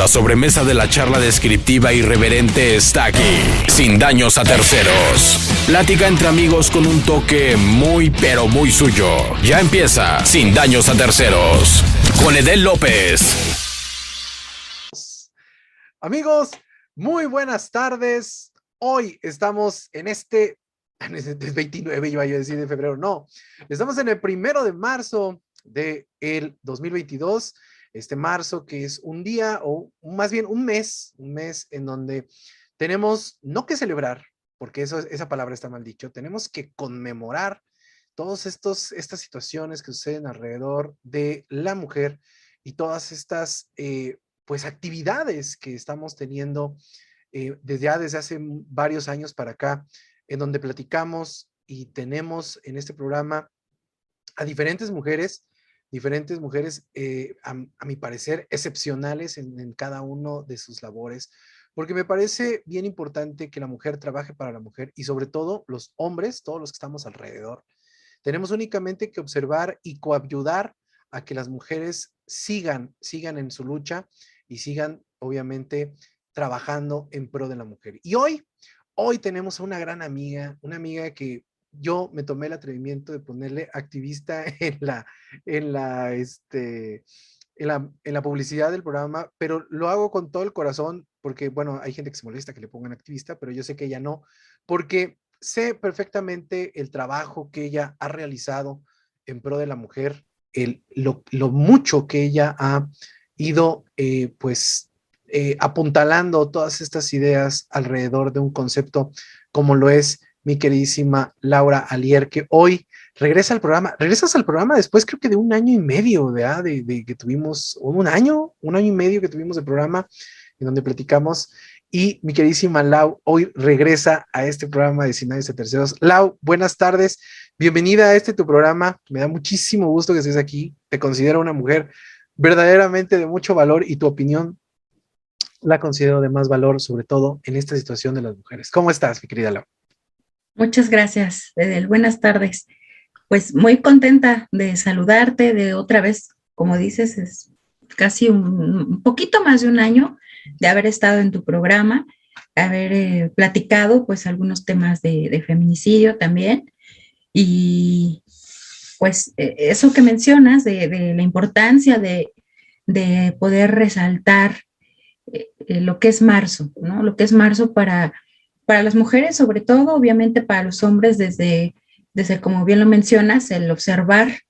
La sobremesa de la charla descriptiva irreverente está aquí, sin daños a terceros. Plática entre amigos con un toque muy pero muy suyo. Ya empieza Sin Daños a Terceros, con Edel López. Amigos, muy buenas tardes. Hoy estamos en este 29, iba yo a decir de febrero, no. Estamos en el 1 de marzo del 2022. Este marzo, que es un día, o más bien un mes en donde tenemos no que celebrar, porque esa palabra está mal dicho, tenemos que conmemorar todas estas situaciones que suceden alrededor de la mujer y todas estas pues actividades que estamos teniendo desde hace varios años para acá, en donde platicamos y tenemos en este programa a diferentes mujeres, a mi parecer, excepcionales en cada uno de sus labores, porque me parece bien importante que la mujer trabaje para la mujer y sobre todo los hombres, todos los que estamos alrededor, tenemos únicamente que observar y coayudar a que las mujeres sigan en su lucha y sigan, obviamente, trabajando en pro de la mujer. Y hoy tenemos a una gran amiga, una amiga que yo me tomé el atrevimiento de ponerle activista en la publicidad del programa, pero lo hago con todo el corazón, porque, bueno, hay gente que se molesta que le pongan activista, pero yo sé que ella no, porque sé perfectamente el trabajo que ella ha realizado en pro de la mujer, lo mucho que ella ha ido, apuntalando todas estas ideas alrededor de un concepto como lo es mi queridísima Laura Alier, que hoy regresa al programa. Regresas al programa después creo que de un año y medio, ¿verdad? De que tuvimos un año y medio que tuvimos de programa en donde platicamos. Y mi queridísima Lau hoy regresa a este programa de Sin Daños a Terceros. Lau, buenas tardes. Bienvenida a tu programa. Me da muchísimo gusto que estés aquí. Te considero una mujer verdaderamente de mucho valor y tu opinión la considero de más valor, sobre todo en esta situación de las mujeres. ¿Cómo estás, mi querida Lau? Muchas gracias, Edel. Buenas tardes. Pues muy contenta de saludarte de otra vez, como dices, es casi un poquito más de un año de haber estado en tu programa, haber platicado pues algunos temas de feminicidio también, y pues eso que mencionas de la importancia de poder resaltar lo que es marzo, ¿no? Lo que es marzo para las mujeres, sobre todo, obviamente para los hombres, desde como bien lo mencionas, el observar,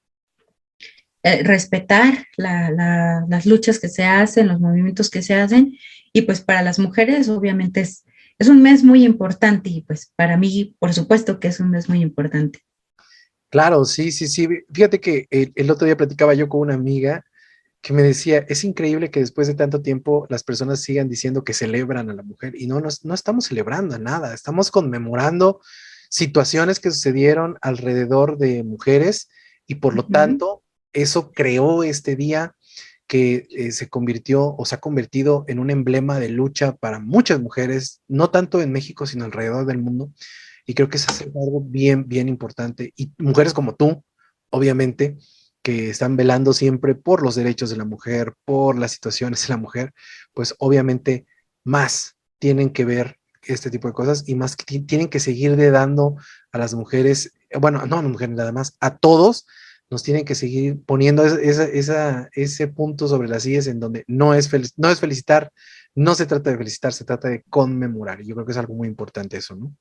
respetar las luchas que se hacen, los movimientos que se hacen, y pues para las mujeres, obviamente, es un mes muy importante, y pues para mí, por supuesto que es un mes muy importante. Claro, sí. Fíjate que el otro día platicaba yo con una amiga que me decía, es increíble que después de tanto tiempo las personas sigan diciendo que celebran a la mujer, y no estamos celebrando nada, estamos conmemorando situaciones que sucedieron alrededor de mujeres, y por lo tanto, eso creó este día que se ha convertido en un emblema de lucha para muchas mujeres, no tanto en México, sino alrededor del mundo, y creo que eso es algo bien, bien importante, y mujeres como tú, obviamente, que están velando siempre por los derechos de la mujer, por las situaciones de la mujer, pues obviamente más tienen que ver este tipo de cosas, y más que tienen que seguir dando a las mujeres, bueno, no a las mujeres nada más, a todos nos tienen que seguir poniendo ese punto sobre las sillas, en donde no es felicitar, no se trata de felicitar, se trata de conmemorar, y yo creo que es algo muy importante eso, ¿no?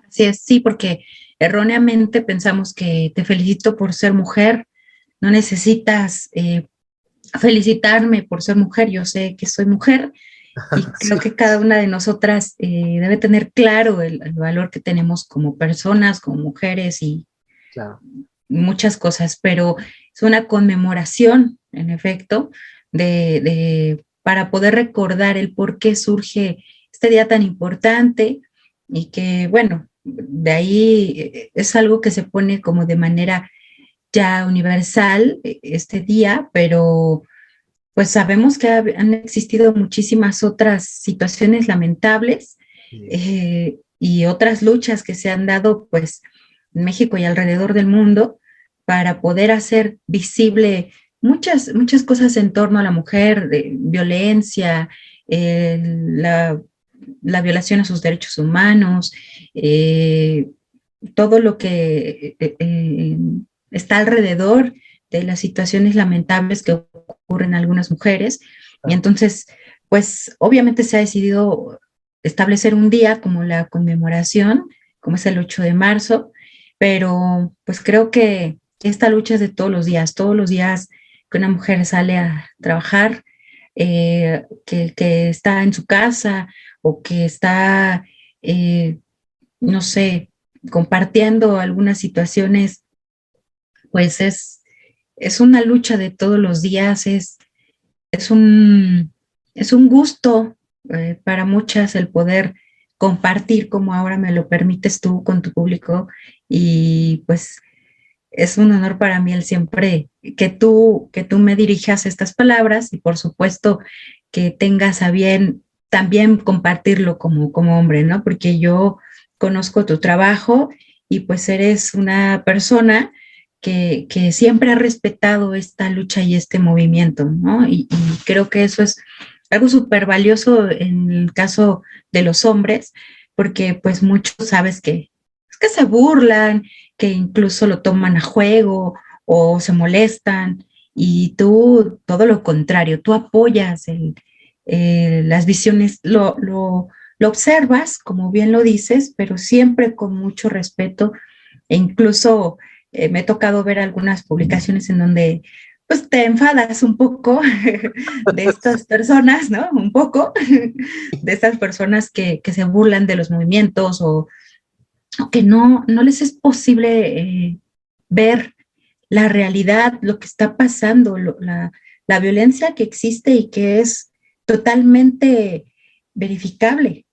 Así es, sí, porque erróneamente pensamos que te felicito por ser mujer, no necesitas felicitarme por ser mujer, yo sé que soy mujer, y creo que cada una de nosotras debe tener claro el valor que tenemos como personas, como mujeres, y claro, muchas cosas, pero es una conmemoración, en efecto, para poder recordar el por qué surge este día tan importante, y que, bueno, de ahí es algo que se pone como de manera ya universal este día, pero pues sabemos que han existido muchísimas otras situaciones lamentables, y otras luchas que se han dado pues en México y alrededor del mundo para poder hacer visible muchas cosas en torno a la mujer, de violencia, la, la violación a sus derechos humanos, eh, todo lo que está alrededor de las situaciones lamentables que ocurren a algunas mujeres. Y entonces, pues obviamente se ha decidido establecer un día como la conmemoración, como es el 8 de marzo, pero pues creo que esta lucha es de todos los días que una mujer sale a trabajar, que está en su casa o que está, no sé, compartiendo algunas situaciones, pues es una lucha de todos los días, es un, es un gusto para muchas el poder compartir como ahora me lo permites tú con tu público y pues es un honor para mí el siempre que tú me dirijas estas palabras y por supuesto que tengas a bien también compartirlo como hombre, ¿no? Porque yo conozco tu trabajo y pues eres una persona que siempre ha respetado esta lucha y este movimiento, ¿no? Y creo que eso es algo súper valioso en el caso de los hombres, porque pues muchos sabes que, es que se burlan, que incluso lo toman a juego o se molestan, y tú todo lo contrario, tú apoyas las visiones, lo observas, como bien lo dices, pero siempre con mucho respeto e incluso me he tocado ver algunas publicaciones en donde pues te enfadas un poco de estas personas, ¿no? Un poco de estas personas que se burlan de los movimientos o que no les es posible ver la realidad, lo que está pasando, la violencia que existe y que es totalmente verificable.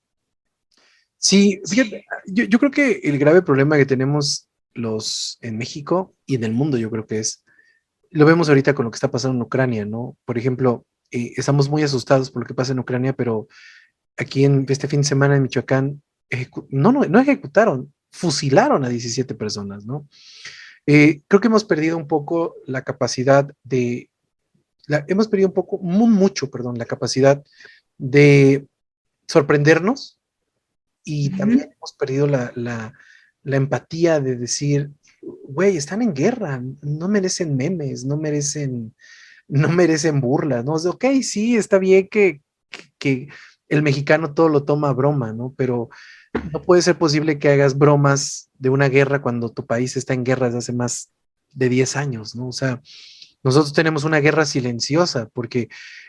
Sí, fíjate, yo creo que el grave problema que tenemos los en México y en el mundo, yo creo que lo vemos ahorita con lo que está pasando en Ucrania, ¿no? Por ejemplo, estamos muy asustados por lo que pasa en Ucrania, pero aquí en este fin de semana en Michoacán, no ejecutaron, fusilaron a 17 personas, ¿no? Creo que hemos perdido un poco la capacidad hemos perdido un poco, mucho, perdón, la capacidad de sorprendernos y también hemos perdido la empatía de decir, güey, están en guerra, no merecen memes, no merecen burlas, ¿no? O sea, ok, sí, está bien que el mexicano todo lo toma a broma, ¿no? Pero no puede ser posible que hagas bromas de una guerra cuando tu país está en guerra desde hace más de 10 años, ¿no? O sea, nosotros tenemos una guerra silenciosa porque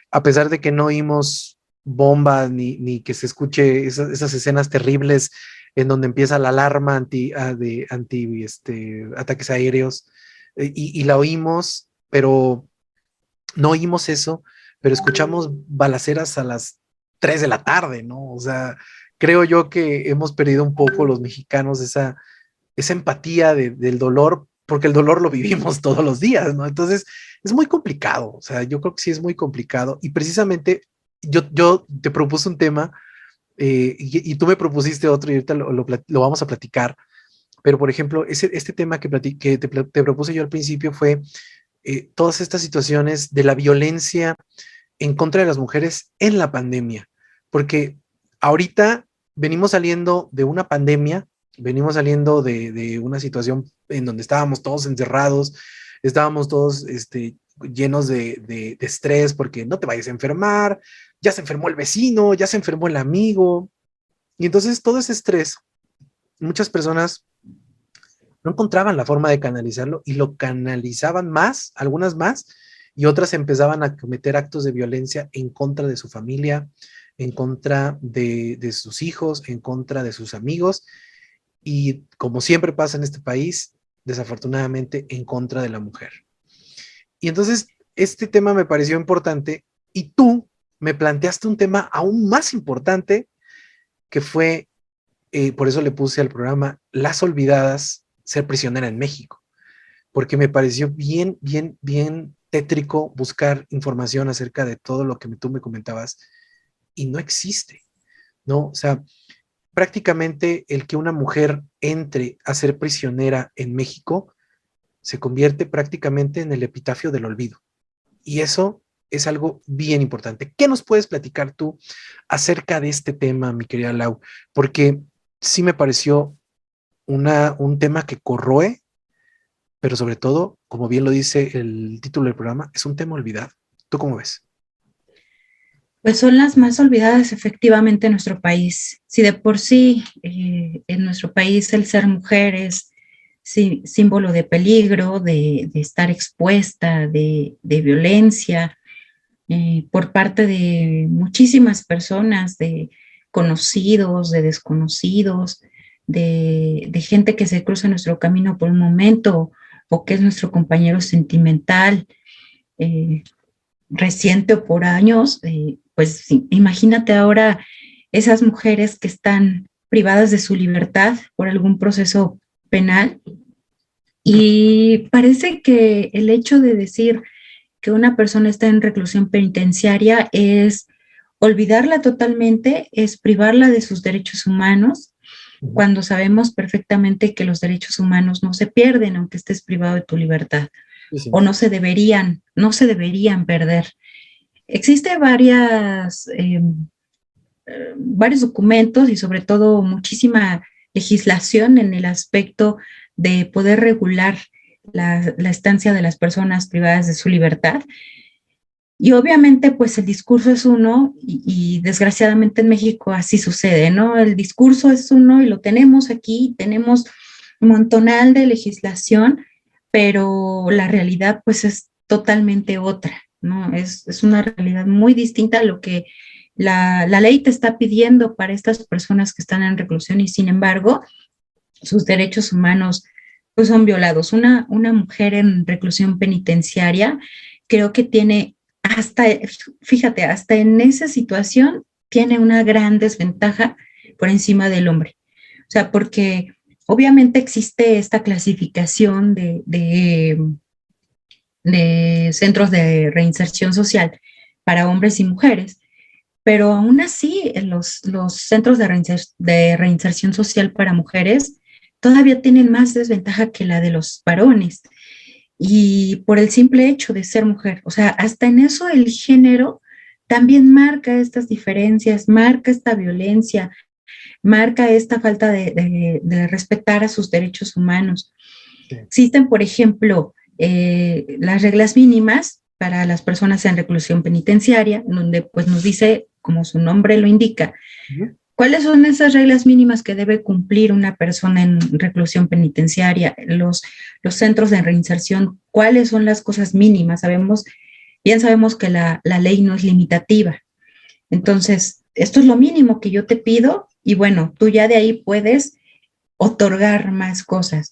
a pesar de que no oímos bombas ni que se escuche esas escenas terribles en donde empieza la alarma anti ataques aéreos y la oímos, pero no oímos eso, pero escuchamos balaceras a las 3 de la tarde, ¿no? O sea, creo yo que hemos perdido un poco los mexicanos esa empatía del dolor, porque el dolor lo vivimos todos los días, ¿no? Entonces, es muy complicado, o sea, yo creo que sí es muy complicado y precisamente yo te propuse un tema y tú me propusiste otro y ahorita lo vamos a platicar, pero por ejemplo, este tema que te propuse yo al principio fue todas estas situaciones de la violencia en contra de las mujeres en la pandemia, porque ahorita venimos saliendo de una pandemia, venimos saliendo de una situación en donde estábamos todos encerrados, estábamos todos llenos de estrés porque no te vayas a enfermar, ya se enfermó el vecino, ya se enfermó el amigo, y entonces todo ese estrés, muchas personas no encontraban la forma de canalizarlo y lo canalizaban más, algunas más, y otras empezaban a cometer actos de violencia en contra de su familia, en contra de sus hijos, en contra de sus amigos, y como siempre pasa en este país, desafortunadamente en contra de la mujer. Y entonces este tema me pareció importante y tú me planteaste un tema aún más importante que fue, por eso le puse al programa Las Olvidadas, ser prisionera en México, porque me pareció bien, bien, bien tétrico buscar información acerca de todo lo que tú me comentabas y no existe, ¿no? O sea, prácticamente el que una mujer entre a ser prisionera en México se convierte prácticamente en el epitafio del olvido. Y eso es algo bien importante. ¿Qué nos puedes platicar tú acerca de este tema, mi querida Lau? Porque sí me pareció un tema que corroe, pero sobre todo, como bien lo dice el título del programa, es un tema olvidado. ¿Tú cómo ves? Pues son las más olvidadas efectivamente en nuestro país. Si de por sí en nuestro país el ser mujer es símbolo de peligro, de estar expuesta, de violencia por parte de muchísimas personas, de conocidos, de desconocidos, de gente que se cruza nuestro camino por un momento o que es nuestro compañero sentimental. Reciente o por años, pues sí, imagínate ahora esas mujeres que están privadas de su libertad por algún proceso penal y parece que el hecho de decir que una persona está en reclusión penitenciaria es olvidarla totalmente, es privarla de sus derechos humanos, cuando sabemos perfectamente que los derechos humanos no se pierden aunque estés privado de tu libertad, sí. O no se deberían perder. Existe varios documentos y sobre todo muchísima legislación en el aspecto de poder regular la estancia de las personas privadas de su libertad. Y obviamente, pues el discurso es uno y desgraciadamente en México así sucede, ¿no? El discurso es uno y lo tenemos aquí, tenemos un montonal de legislación, pero la realidad pues es totalmente otra, ¿no? Es una realidad muy distinta a lo que la ley te está pidiendo para estas personas que están en reclusión y sin embargo sus derechos humanos pues son violados. Una mujer en reclusión penitenciaria creo que tiene hasta en esa situación tiene una gran desventaja por encima del hombre. O sea, porque obviamente existe esta clasificación de centros de reinserción social para hombres y mujeres, pero aún así los centros de reinserción social para mujeres todavía tienen más desventaja que la de los varones. Y por el simple hecho de ser mujer, o sea, hasta en eso el género también marca estas diferencias, marca esta violencia, marca esta falta de respetar a sus derechos humanos. Sí. Existen, por ejemplo, las reglas mínimas para las personas en reclusión penitenciaria, donde pues nos dice, como su nombre lo indica, ¿cuáles son esas reglas mínimas que debe cumplir una persona en reclusión penitenciaria? Los centros de reinserción, ¿cuáles son las cosas mínimas? Bien sabemos que la ley no es limitativa. Entonces, esto es lo mínimo que yo te pido y bueno, tú ya de ahí puedes otorgar más cosas.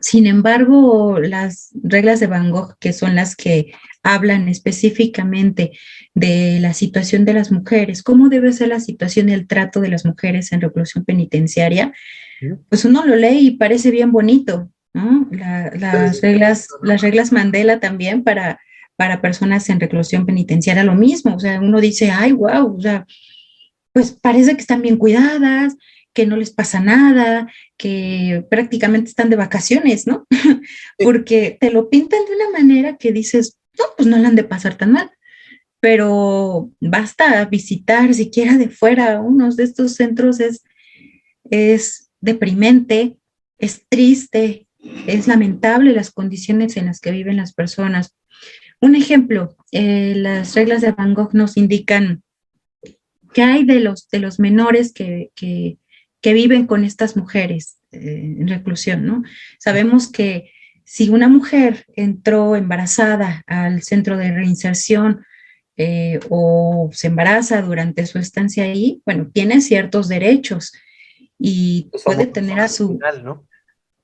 Sin embargo, las reglas de Van Gogh, que son las que hablan específicamente de la situación de las mujeres, cómo debe ser la situación y el trato de las mujeres en reclusión penitenciaria, pues uno lo lee y parece bien bonito, ¿no? Las reglas Mandela también para personas en reclusión penitenciaria, lo mismo, o sea, uno dice, ay, wow, o sea, pues parece que están bien cuidadas, que no les pasa nada, que prácticamente están de vacaciones, ¿no? Porque te lo pintan de una manera que dices, no, pues no la han de pasar tan mal, pero basta visitar siquiera de fuera unos de estos centros, es deprimente, es triste, es lamentable las condiciones en las que viven las personas. Un ejemplo, las reglas de Van Gogh nos indican que hay de los menores que viven con estas mujeres en reclusión, ¿no? Sabemos que si una mujer entró embarazada al centro de reinserción o se embaraza durante su estancia ahí, bueno, tiene ciertos derechos y puede tener a su... Final, ¿no?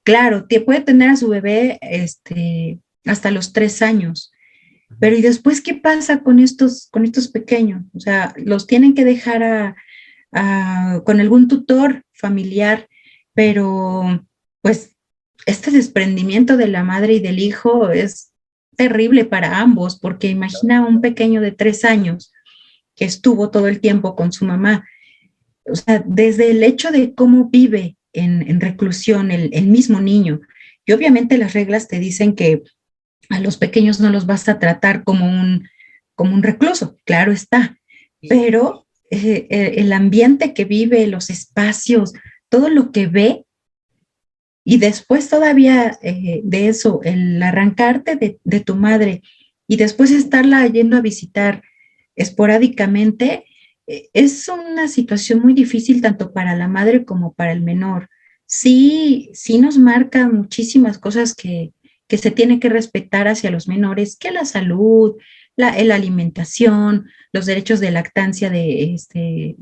Claro, puede tener a su bebé hasta los 3 años. Pero ¿y después qué pasa con estos pequeños? O sea, los tienen que dejar con algún tutor familiar, pero pues este desprendimiento de la madre y del hijo es terrible para ambos, porque imagina a un pequeño de 3 años que estuvo todo el tiempo con su mamá. O sea, desde el hecho de cómo vive en reclusión el mismo niño, y obviamente las reglas te dicen que A los pequeños no los vas a tratar como un recluso, claro está, pero el ambiente que vive, los espacios, todo lo que ve, y después todavía de eso, el arrancarte de tu madre y después estarla yendo a visitar esporádicamente, es una situación muy difícil tanto para la madre como para el menor. Sí, sí nos marcan muchísimas cosas que se tiene que respetar hacia los menores, que la salud, la alimentación, los derechos de lactancia de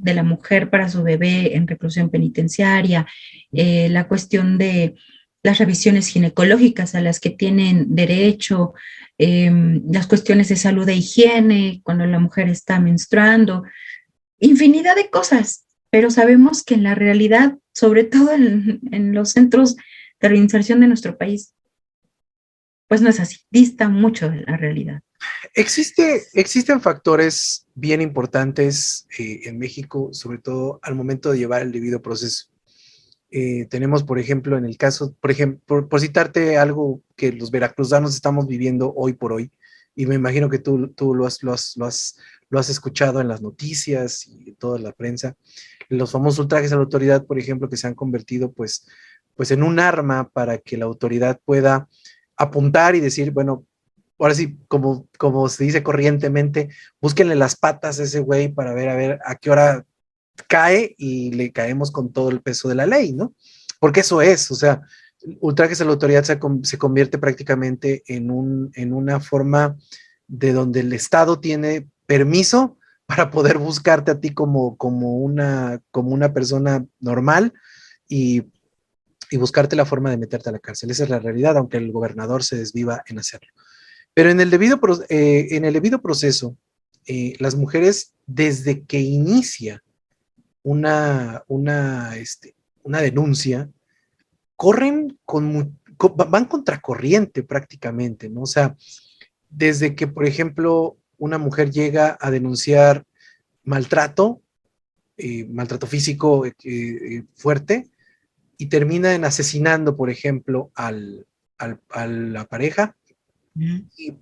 la mujer para su bebé en reclusión penitenciaria, la cuestión de las revisiones ginecológicas a las que tienen derecho, las cuestiones de salud e higiene cuando la mujer está menstruando, infinidad de cosas, pero sabemos que en la realidad, sobre todo en los centros de reinserción de nuestro país, pues no es así, dista mucho de la realidad. Existen factores bien importantes en México, sobre todo al momento de llevar el debido proceso. Tenemos, por ejemplo, en el caso, por citarte algo que los veracruzanos estamos viviendo hoy por hoy, y me imagino que tú lo has escuchado en las noticias y en toda la prensa, los famosos ultrajes a la autoridad, por ejemplo, que se han convertido pues en un arma para que la autoridad pueda apuntar y decir, bueno, ahora sí, como se dice corrientemente, búsquenle las patas a ese güey para ver a qué hora cae y le caemos con todo el peso de la ley, ¿no? Porque eso es, o sea, ultrajes a la autoridad se convierte prácticamente en una forma de donde el Estado tiene permiso para poder buscarte a ti como una persona normal y buscarte la forma de meterte a la cárcel. Esa es la realidad, aunque el gobernador se desviva en hacerlo. Pero en el debido proceso, las mujeres, desde que inicia una denuncia, van contracorriente prácticamente, ¿no? O sea, desde que, por ejemplo, una mujer llega a denunciar maltrato físico fuerte, y termina en asesinando, por ejemplo, a la pareja, y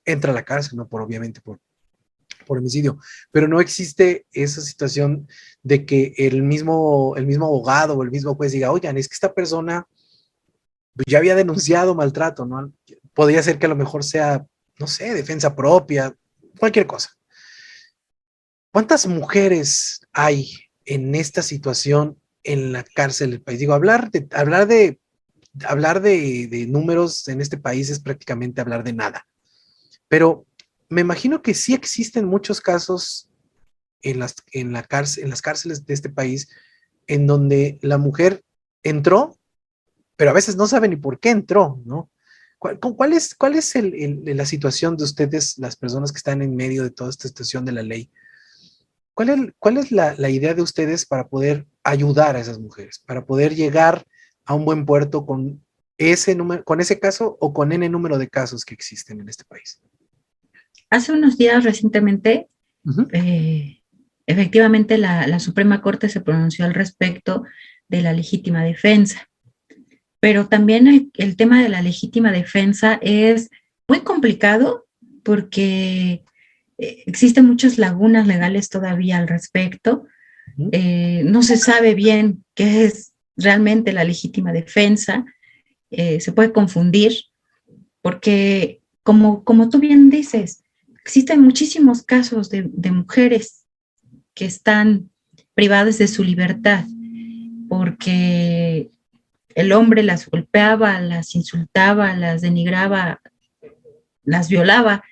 entra a la cárcel, ¿no? Obviamente por homicidio, pero no existe esa situación de que el mismo abogado o el mismo juez diga, oigan, es que esta persona ya había denunciado maltrato, ¿no? Podría ser que a lo mejor sea, no sé, defensa propia, cualquier cosa. ¿Cuántas mujeres hay en esta situación en la cárcel del país? Digo, hablar de números en este país es prácticamente hablar de nada. Pero me imagino que sí existen muchos casos en las cárceles de este país en donde la mujer entró, pero a veces no sabe ni por qué entró, ¿no? ¿Cuál es la situación de ustedes, las personas que están en medio de toda esta situación de la ley? ¿Cuál es la idea de ustedes para poder ayudar a esas mujeres, para poder llegar a un buen puerto con ese caso o con N número de casos que existen en este país? Hace unos días recientemente, efectivamente la Suprema Corte se pronunció al respecto de la legítima defensa, pero también el tema de la legítima defensa es muy complicado porque existen muchas lagunas legales todavía al respecto. No se sabe bien qué es realmente la legítima defensa, se puede confundir porque, como tú bien dices, existen muchísimos casos de mujeres que están privadas de su libertad porque el hombre las golpeaba, las insultaba, las denigraba, las violaba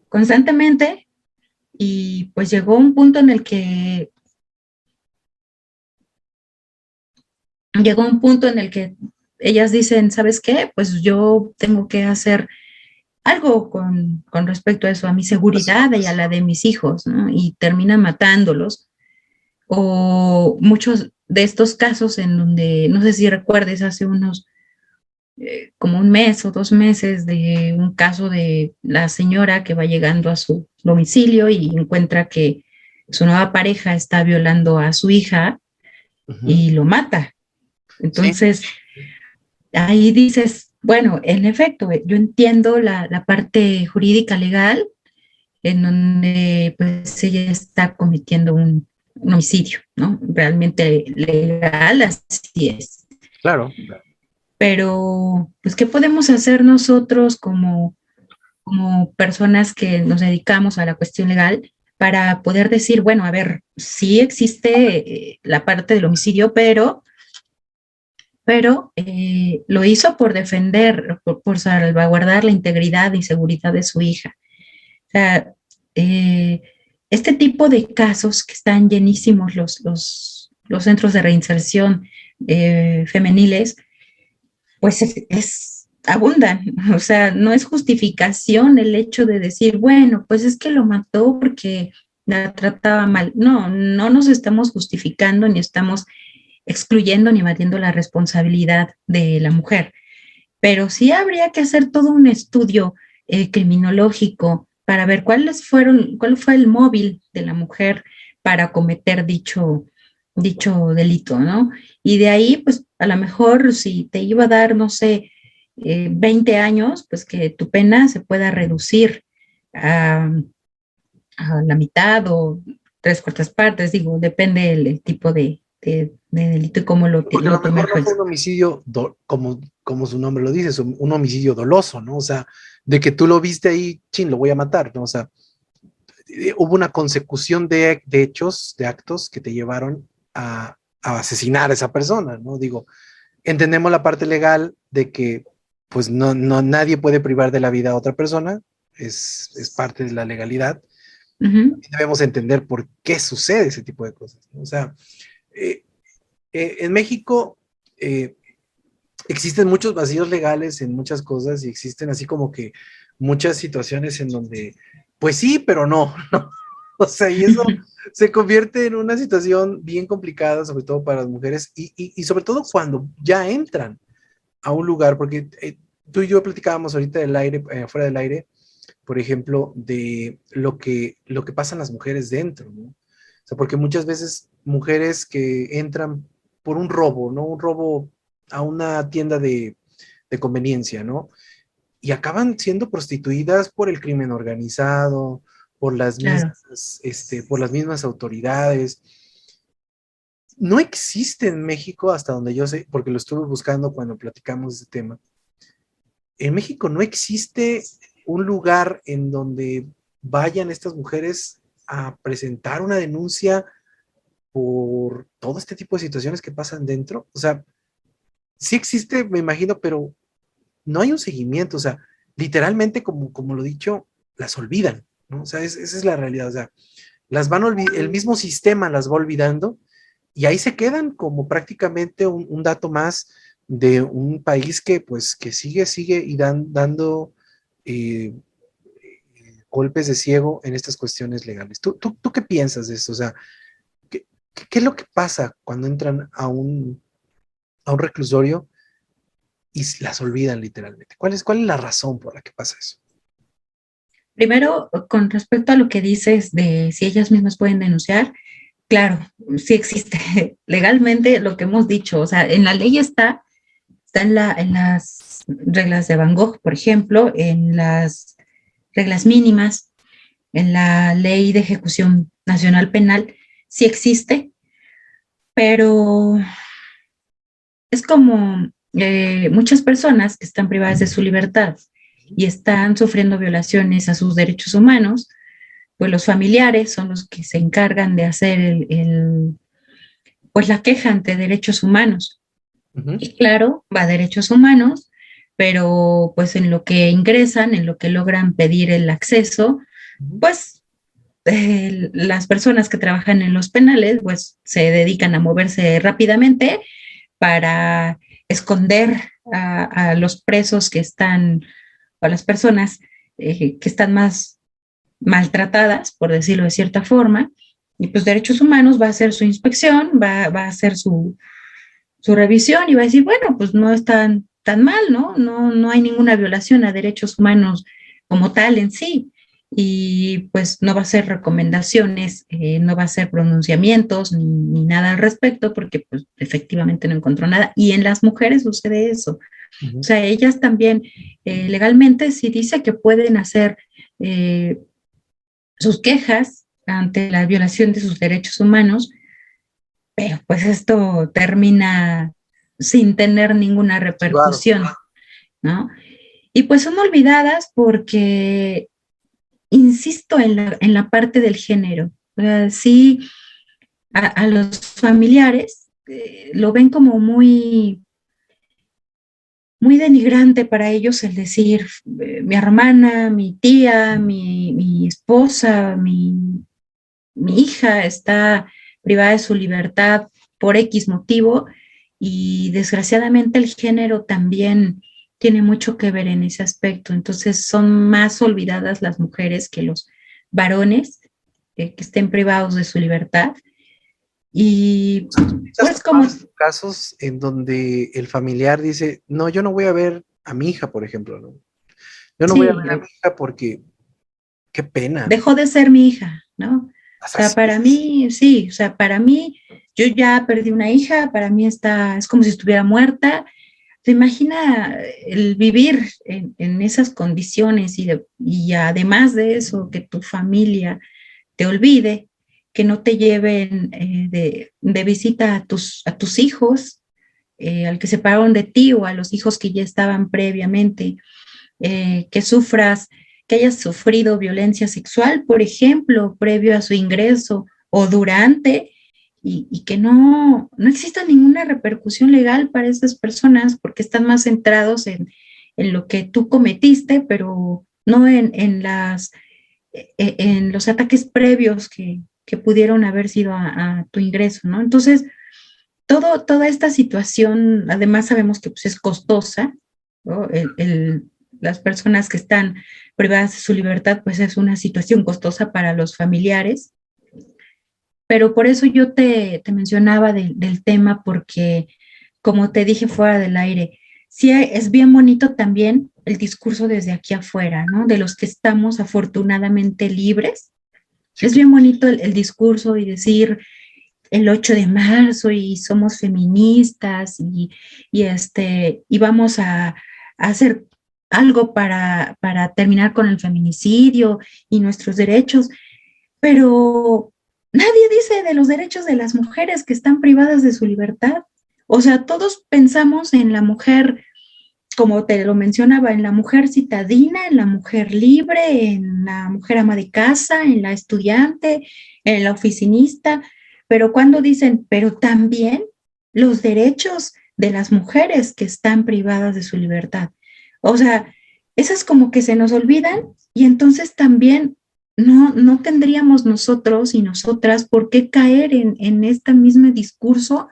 constantemente, y pues llegó un punto en el que ellas dicen, ¿sabes qué? Pues yo tengo que hacer algo con respecto a eso, a mi seguridad y a la de mis hijos, ¿no? Y terminan matándolos. O muchos de estos casos en donde, no sé si recuerdes, hace unos como un mes o 2 meses, de un caso de la señora que va llegando a su domicilio y encuentra que su nueva pareja está violando a su hija y lo mata. Entonces, ahí dices, Bueno, en efecto, yo entiendo la parte jurídica legal en donde pues ella está cometiendo un homicidio, ¿no? Realmente legal, así es. Claro. Pero, pues, ¿qué podemos hacer nosotros como personas que nos dedicamos a la cuestión legal para poder decir, bueno, a ver, sí existe la parte del homicidio, pero lo hizo por defender, por salvaguardar la integridad y seguridad de su hija? O sea, eh, este tipo de casos que están llenísimos los centros de reinserción femeniles, pues abundan. O sea, no es justificación el hecho de decir, bueno, pues es que lo mató porque la trataba mal. No, no nos estamos justificando ni estamos excluyendo ni evadiendo la responsabilidad de la mujer, pero sí habría que hacer todo un estudio criminológico para ver cuál fue el móvil de la mujer para cometer dicho delito, ¿no? Y de ahí, pues a lo mejor si te iba a dar, no sé, 20 años, pues que tu pena se pueda reducir a, a la mitad o 3/4 partes, digo, depende el tipo de delito y cómo lo Porque a lo tome el mejor no juez. fue un homicidio, como su nombre lo dice, es un homicidio doloso, ¿no? O sea, de que tú lo viste ahí, chin, lo voy a matar, ¿no? O sea, hubo una consecución de hechos, de actos que te llevaron a asesinar a esa persona, ¿no? Digo, entendemos la parte legal de que pues nadie puede privar de la vida a otra persona, es parte de la legalidad. Uh-huh. Y debemos entender por qué sucede ese tipo de cosas, ¿no? O sea, en México existen muchos vacíos legales en muchas cosas y existen así como que muchas situaciones en donde, pues sí, pero no, ¿no? O sea, y eso se convierte en una situación bien complicada, sobre todo para las mujeres y sobre todo cuando ya entran a un lugar, porque tú y yo platicábamos ahorita del aire, fuera del aire, por ejemplo, de lo que pasan las mujeres dentro, ¿no? O sea, porque muchas veces mujeres que entran por un robo, ¿no? Un robo a una tienda de conveniencia, ¿no? Y acaban siendo prostituidas por el crimen organizado, por las Claro. mismas, por las mismas autoridades. No existe en México, hasta donde yo sé, porque lo estuve buscando cuando platicamos de este tema, en México no existe un lugar en donde vayan estas mujeres a presentar una denuncia por todo este tipo de situaciones que pasan dentro. O sea, sí existe, me imagino, pero no hay un seguimiento. O sea, literalmente, como lo he dicho, las olvidan, ¿no? O sea, esa es la realidad. O sea, el mismo sistema las va olvidando y ahí se quedan como prácticamente un dato más de un país que pues que sigue y dando eh, golpes de ciego en estas cuestiones legales. ¿Tú qué piensas de eso? O sea, ¿qué es lo que pasa cuando entran a un reclusorio y las olvidan literalmente? ¿Cuál es la razón por la que pasa eso? Primero, con respecto a lo que dices de si ellas mismas pueden denunciar, claro, sí existe legalmente lo que hemos dicho, o sea, en la ley está en las reglas de Van Gogh, por ejemplo, en las reglas mínimas, en la ley de ejecución nacional penal, sí existe, pero es como muchas personas que están privadas de su libertad y están sufriendo violaciones a sus derechos humanos, pues los familiares son los que se encargan de hacer pues la queja ante derechos humanos. Uh-huh. Y claro, va a derechos humanos, pero pues en lo que ingresan, en lo que logran pedir el acceso, pues las personas que trabajan en los penales pues se dedican a moverse rápidamente para esconder a los presos que están, o a las personas que están más maltratadas, por decirlo de cierta forma, y pues derechos humanos va a hacer su inspección, va a hacer su revisión y va a decir, bueno, pues no es tan mal, ¿no? No hay ninguna violación a derechos humanos como tal en sí. Y pues no va a ser recomendaciones, no va a ser pronunciamientos ni nada al respecto, porque pues efectivamente no encontró nada. Y en las mujeres sucede eso. O sea, ellas también legalmente sí dice que pueden hacer sus quejas ante la violación de sus derechos humanos, pero pues esto termina sin tener ninguna Claro. repercusión, ¿no? Y pues son olvidadas porque, insisto, en la parte del género. O sea, sí, a los familiares lo ven como muy denigrante para ellos el decir mi hermana, mi tía, mi esposa, mi hija está privada de su libertad por X motivo, y desgraciadamente el género también tiene mucho que ver en ese aspecto. Entonces son más olvidadas las mujeres que los varones que estén privados de su libertad. Y pues como... casos en donde el familiar dice, no, yo no voy a ver a mi hija, por ejemplo, ¿no? Yo no voy a Sí, ver a mi hija porque qué pena. dejó de ser mi hija, ¿no? O Hasta sea, así para es. mí, sí, o sea, para mí, yo ya perdí una hija, para mí es como si estuviera muerta. ¿Te imagina el vivir en esas condiciones y además de eso, que tu familia te olvide, que no te lleven de visita a tus hijos, al que se separaron de ti o a los hijos que ya estaban previamente, que sufras, que hayas sufrido violencia sexual, por ejemplo, previo a su ingreso o durante, y que no exista ninguna repercusión legal para esas personas porque están más centrados en lo que tú cometiste, pero no en los ataques previos que pudieron haber sido a tu ingreso, ¿no? Entonces, toda esta situación, además sabemos que pues, es costosa, ¿no? Las personas que están privadas de su libertad, pues es una situación costosa para los familiares, pero por eso yo te mencionaba del tema, porque como te dije fuera del aire, sí es bien bonito también el discurso desde aquí afuera, ¿no? De los que estamos afortunadamente libres. Sí, Es bien bonito el discurso y decir el 8 de marzo y somos feministas y vamos a hacer algo para terminar con el feminicidio y nuestros derechos, pero nadie dice de los derechos de las mujeres que están privadas de su libertad. O sea, todos pensamos en la mujer, como te lo mencionaba, en la mujer citadina, en la mujer libre, en la mujer ama de casa, en la estudiante, en la oficinista, pero cuando dicen, pero también los derechos de las mujeres que están privadas de su libertad. O sea, esas como que se nos olvidan, y entonces también no tendríamos nosotros y nosotras por qué caer en este mismo discurso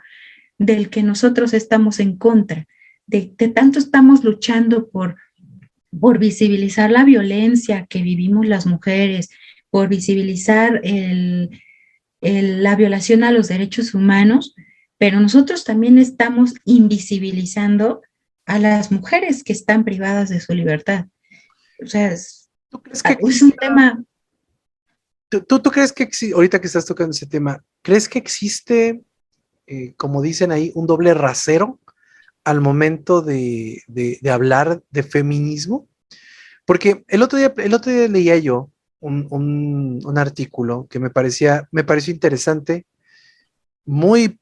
del que nosotros estamos en contra, de tanto estamos luchando por visibilizar la violencia que vivimos las mujeres, por visibilizar la violación a los derechos humanos, pero nosotros también estamos invisibilizando a las mujeres que están privadas de su libertad. O sea, ¿Tú crees que es un tema... ¿Tú crees que ahorita que estás tocando ese tema, crees que existe, como dicen ahí, un doble rasero al momento de hablar de feminismo? Porque el otro día leía yo un artículo que me pareció interesante, muy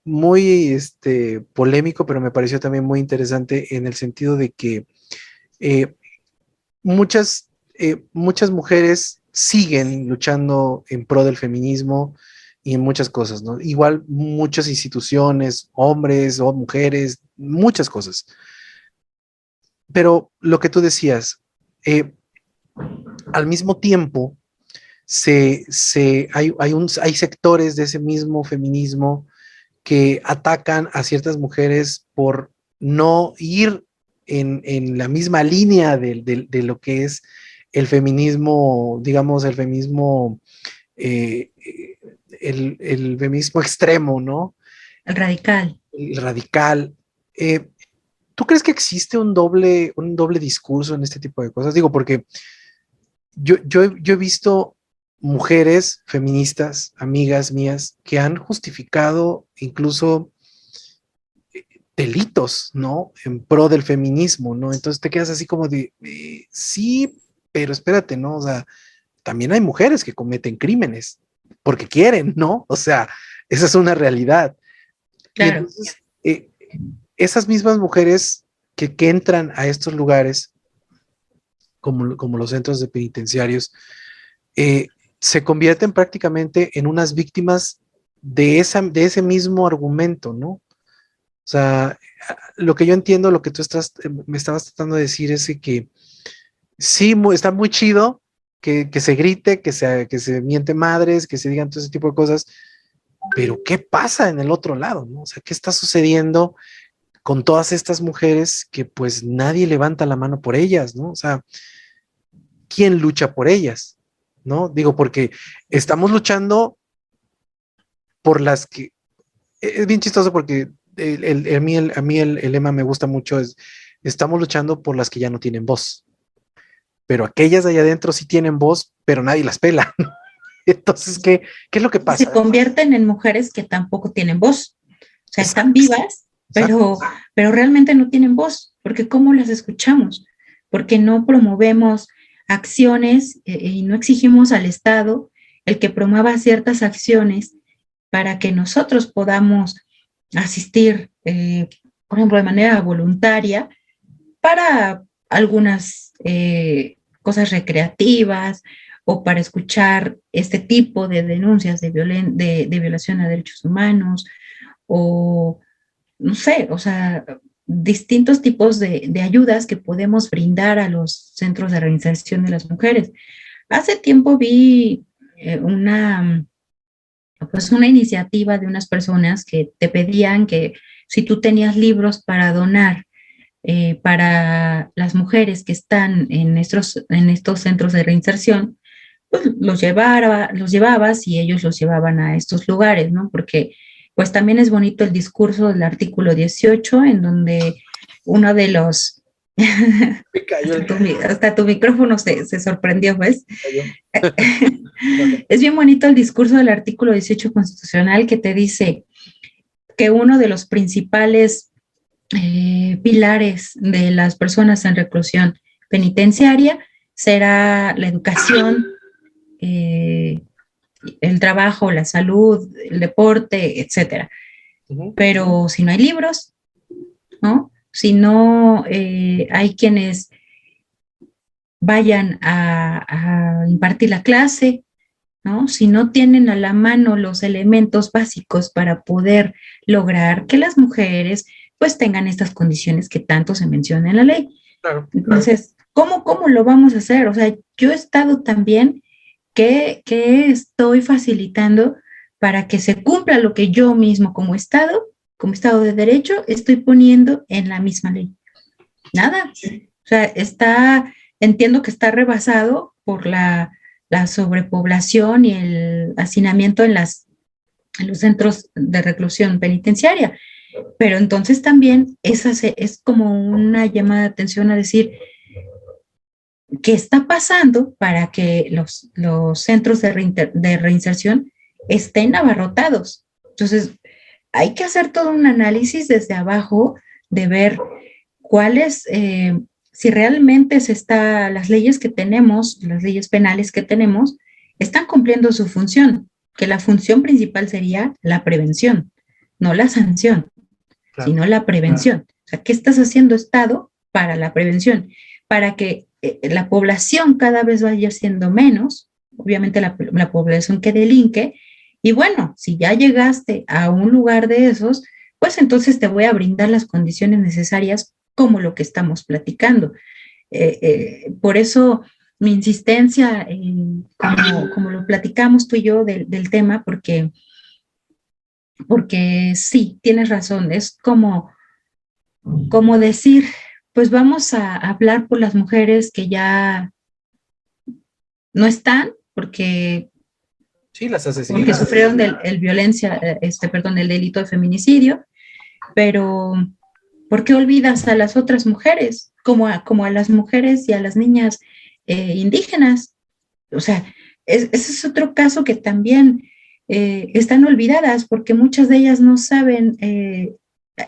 polémico, pero me pareció también muy interesante en el sentido de que eh, muchas mujeres siguen luchando en pro del feminismo y en muchas cosas, ¿no? Igual muchas instituciones, hombres o mujeres, muchas cosas. Pero lo que tú decías, al mismo tiempo, hay sectores de ese mismo feminismo que atacan a ciertas mujeres por no ir en la misma línea de lo que es el feminismo, digamos, eh, el feminismo extremo, ¿no? El radical. El radical. ¿Tú crees que existe un doble discurso en este tipo de cosas? Digo, porque yo he visto mujeres feministas, amigas mías, que han justificado incluso delitos, ¿no? En pro del feminismo, ¿no? Entonces te quedas así como de, sí, pero espérate, ¿no? O sea, también hay mujeres que cometen crímenes porque quieren, ¿no? O sea, esa es una realidad. Y Claro. entonces, esas mismas mujeres que entran a estos lugares, como los centros de penitenciarios, se convierten prácticamente en unas víctimas de ese mismo argumento, ¿no? O sea, lo que yo entiendo, lo que tú me estabas tratando de decir es que sí, está muy chido que se grite, que se miente madres, que se digan todo ese tipo de cosas, pero ¿qué pasa en el otro lado, no? O sea, ¿qué está sucediendo con todas estas mujeres que pues nadie levanta la mano por ellas, ¿no? O sea, ¿quién lucha por ellas? ¿No? Digo, porque estamos luchando por las que... Es bien chistoso porque a mí el lema me gusta mucho, estamos luchando por las que ya no tienen voz, pero aquellas de allá adentro sí tienen voz, pero nadie las pela. Entonces, ¿qué es lo que pasa? Se convierten en mujeres que tampoco tienen voz. O sea, están vivas, pero realmente no tienen voz, porque ¿cómo las escuchamos? Porque no promovemos acciones y no exigimos al Estado el que promueva ciertas acciones para que nosotros podamos asistir, por ejemplo, de manera voluntaria para algunas cosas recreativas o para escuchar este tipo de denuncias de violación a derechos humanos o, no sé, o sea, distintos tipos de ayudas que podemos brindar a los centros de reinserción de las mujeres. Hace tiempo vi pues una iniciativa de unas personas que te pedían que si tú tenías libros para donar para las mujeres que están en estos centros de reinserción, pues los llevabas y ellos los llevaban a estos lugares, ¿no? Porque pues también es bonito el discurso del artículo 18, en donde uno de los... hasta tu micrófono se sorprendió, ¿ves? Es bien bonito el discurso del artículo 18 constitucional que te dice que uno de los principales pilares de las personas en reclusión penitenciaria será la educación, el trabajo, la salud, el deporte, etcétera. Pero si no hay libros, ¿no? Si no hay quienes vayan a impartir la clase, ¿no? Si no tienen a la mano los elementos básicos para poder lograr que las mujeres pues tengan estas condiciones que tanto se menciona en la ley. Claro, entonces, ¿cómo lo vamos a hacer? O sea, yo he estado también que estoy facilitando para que se cumpla lo que yo mismo como Estado de Derecho, estoy poniendo en la misma ley. Nada. O sea, entiendo que está rebasado por la sobrepoblación y el hacinamiento en los centros de reclusión penitenciaria. Pero entonces también es como una llamada de atención a decir qué está pasando para que los centros de reinserción estén abarrotados. Entonces, hay que hacer todo un análisis desde abajo de ver cuáles, si realmente las leyes que tenemos, las leyes penales que tenemos, están cumpliendo su función, que la función principal sería la prevención, no la sanción, claro, sino la prevención. Claro. O sea, ¿qué estás haciendo Estado para la prevención? Para que la población cada vez vaya siendo menos, obviamente la población que delinque, y bueno, si ya llegaste a un lugar de esos, pues entonces te voy a brindar las condiciones necesarias como lo que estamos platicando. Por eso mi insistencia, como lo platicamos tú y yo del tema, porque sí, tienes razón, es como decir, pues vamos a hablar por las mujeres que ya no están, porque... Sí, las asesinadas. Porque sufrieron el delito de feminicidio, pero ¿por qué olvidas a las otras mujeres? Como a las mujeres y a las niñas indígenas. O sea, ese es otro caso que también están olvidadas porque muchas de ellas no saben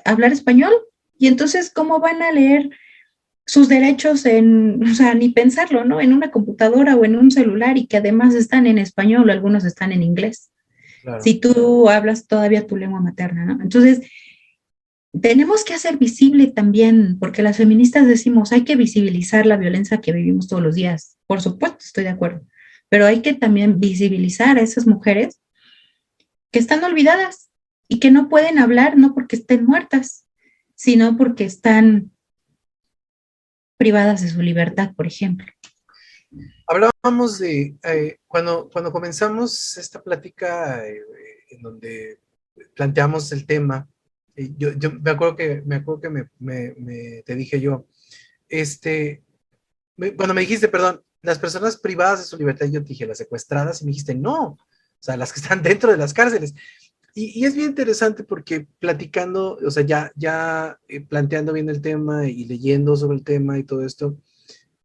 hablar español. Y entonces, ¿cómo van a leer sus derechos o sea, ni pensarlo, ¿no? En una computadora o en un celular y que además están en español, algunos están en inglés. Claro. Si tú hablas todavía tu lengua materna, ¿no? Entonces, tenemos que hacer visible también, porque las feministas decimos, hay que visibilizar la violencia que vivimos todos los días. Por supuesto, estoy de acuerdo, pero hay que también visibilizar a esas mujeres que están olvidadas y que no pueden hablar no porque estén muertas, sino porque están privadas de su libertad, por ejemplo. Hablábamos de, cuando comenzamos esta plática en donde planteamos el tema, yo me acuerdo que te dije yo, cuando me dijiste, perdón, las personas privadas de su libertad, yo te dije las secuestradas, y me dijiste no, o sea, las que están dentro de las cárceles. Y es bien interesante porque platicando, o sea, ya planteando bien el tema y leyendo sobre el tema y todo esto,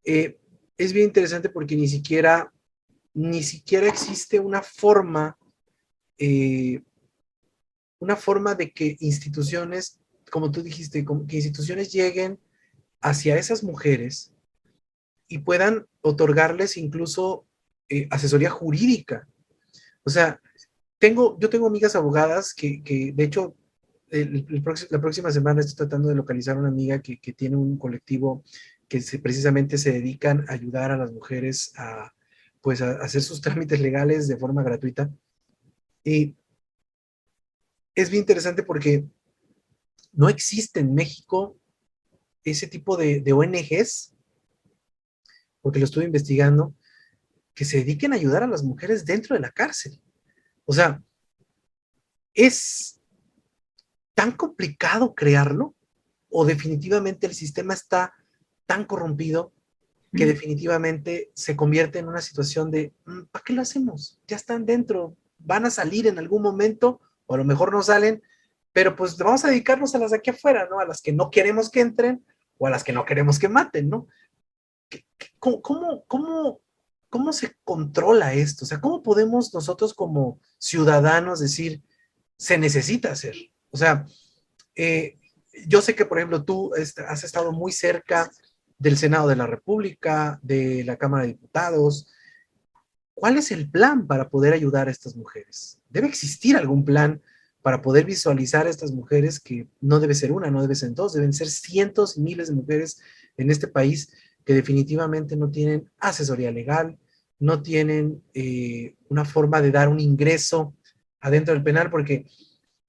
es bien interesante porque ni siquiera existe una forma de que instituciones, como tú dijiste, que instituciones lleguen hacia esas mujeres y puedan otorgarles incluso asesoría jurídica. O sea, yo tengo amigas abogadas que de hecho, la próxima semana estoy tratando de localizar a una amiga que tiene un colectivo que precisamente se dedican a ayudar a las mujeres pues a hacer sus trámites legales de forma gratuita. Y es bien interesante porque no existe en México ese tipo de ONGs, porque lo estuve investigando, que se dediquen a ayudar a las mujeres dentro de la cárcel. O sea, es tan complicado crearlo, o definitivamente el sistema está tan corrompido que definitivamente se convierte en una situación de, ¿para qué lo hacemos? Ya están dentro, van a salir en algún momento, o a lo mejor no salen, pero pues vamos a dedicarnos a las de aquí afuera, ¿no? A las que no queremos que entren, o a las que no queremos que maten, ¿no? ¿Cómo se controla esto? O sea, ¿cómo podemos nosotros como ciudadanos decir, se necesita hacer? O sea, yo sé que, por ejemplo, tú has estado muy cerca del Senado de la República, de la Cámara de Diputados. ¿Cuál es el plan para poder ayudar a estas mujeres? Debe existir algún plan para poder visualizar a estas mujeres, que no debe ser una, no debe ser dos, deben ser cientos y miles de mujeres en este país que definitivamente no tienen asesoría legal, no tienen una forma de dar un ingreso adentro del penal, porque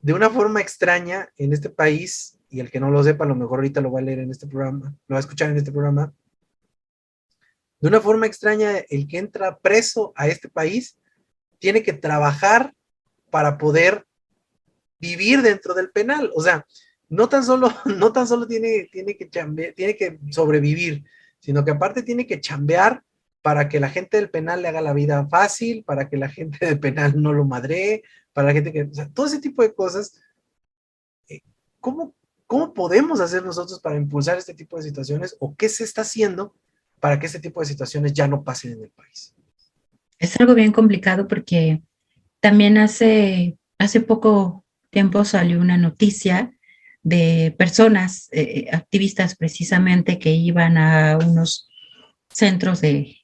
de una forma extraña en este país, y el que no lo sepa, a lo mejor ahorita lo va a leer en este programa, lo va a escuchar en este programa, de una forma extraña, el que entra preso a este país tiene que trabajar para poder vivir dentro del penal. O sea, no tan solo tiene que sobrevivir, sino que aparte tiene que chambear para que la gente del penal le haga la vida fácil, para que la gente del penal no lo madree, para la gente que, o sea, todo ese tipo de cosas. ¿Cómo podemos hacer nosotros para impulsar este tipo de situaciones, o qué se está haciendo para que este tipo de situaciones ya no pasen en el país? Es algo bien complicado porque también hace poco tiempo salió una noticia de personas, activistas precisamente, que iban a unos centros de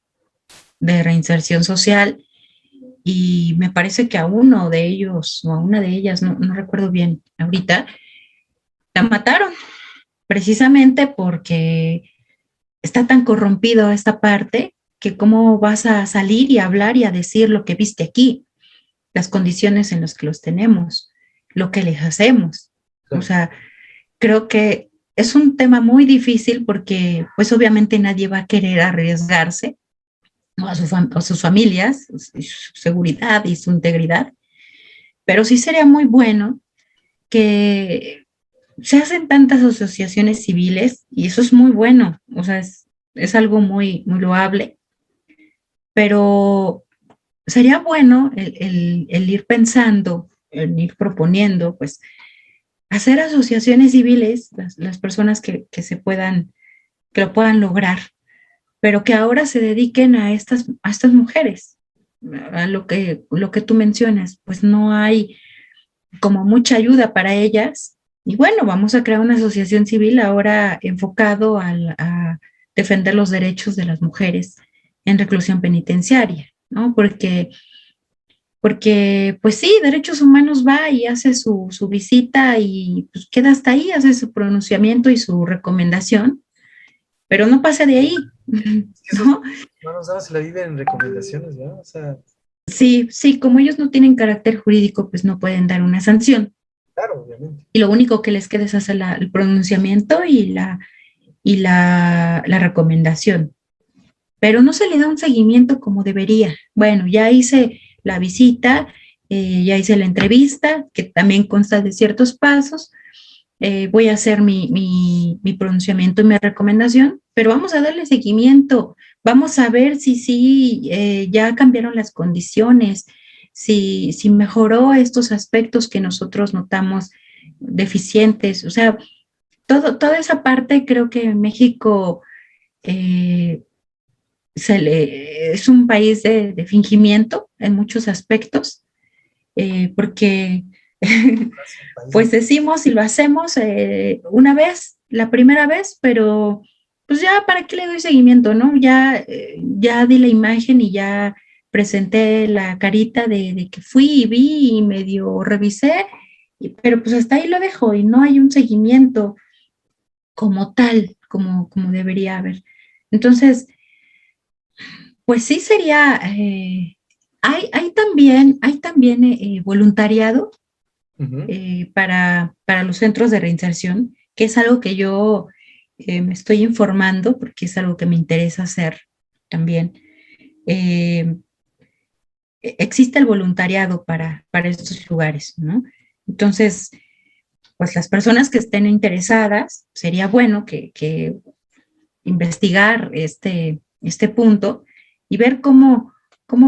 reinserción social, y me parece que a uno de ellos o a una de ellas, no recuerdo bien ahorita, la mataron precisamente porque está tan corrompido esta parte que cómo vas a salir y a hablar y a decir lo que viste aquí, las condiciones en las que los tenemos, lo que les hacemos. Claro. O sea, creo que es un tema muy difícil porque pues obviamente nadie va a querer arriesgarse, ¿no? a sus familias, su seguridad y su integridad, pero sí sería muy bueno que se hacen tantas asociaciones civiles, y eso es muy bueno, o sea, es algo muy, muy loable, pero sería bueno el ir pensando, el ir proponiendo, pues, hacer asociaciones civiles, las personas que lo puedan lograr, pero que ahora se dediquen a estas mujeres, a lo que tú mencionas, pues no hay como mucha ayuda para ellas, Y bueno, vamos a crear una asociación civil ahora enfocado a defender los derechos de las mujeres en reclusión penitenciaria, ¿no? Porque pues sí, Derechos Humanos va y hace su visita y pues queda hasta ahí, hace su pronunciamiento y su recomendación, pero no pasa de ahí, ¿no? No nos damos, se la viven en recomendaciones, ¿no? O sea, Sí, sí, como ellos no tienen carácter jurídico, pues no pueden dar una sanción. claro, obviamente. Y lo único que les queda es hacer el pronunciamiento y la recomendación. Pero no se le da un seguimiento como debería. Bueno, ya hice la visita, ya hice la entrevista, que también consta de ciertos pasos, voy a hacer mi pronunciamiento y mi recomendación, pero vamos a darle seguimiento, vamos a ver si sí ya cambiaron las condiciones, si mejoró estos aspectos que nosotros notamos deficientes, o sea, toda esa parte creo que México eh, es un país de fingimiento en muchos aspectos, porque pues decimos y lo hacemos una vez, la primera vez, pero pues ya para qué le doy seguimiento, ¿no? Ya di la imagen y ya presenté la carita de que fui y vi y medio revisé, pero pues hasta ahí lo dejo y no hay un seguimiento como tal, como debería haber. Entonces, pues sí sería, hay también voluntariado para los centros de reinserción, que es algo que yo me estoy informando porque es algo que me interesa hacer también. Eh, Existe el voluntariado para estos lugares, ¿no? Entonces, pues las personas que estén interesadas, sería bueno que investigar este punto y ver cómo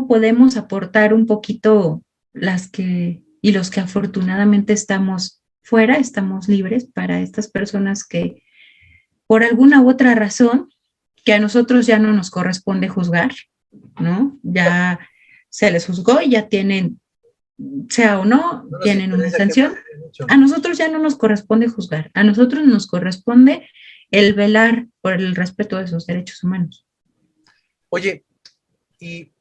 podemos aportar un poquito los que afortunadamente estamos fuera, estamos libres para estas personas que por alguna u otra razón que a nosotros ya no nos corresponde juzgar, ¿no? Ya se les juzgó y ya tienen, sea o no, tienen una sanción. A nosotros ya no nos corresponde juzgar, a nosotros nos corresponde el velar por el respeto de sus derechos humanos. Oye, y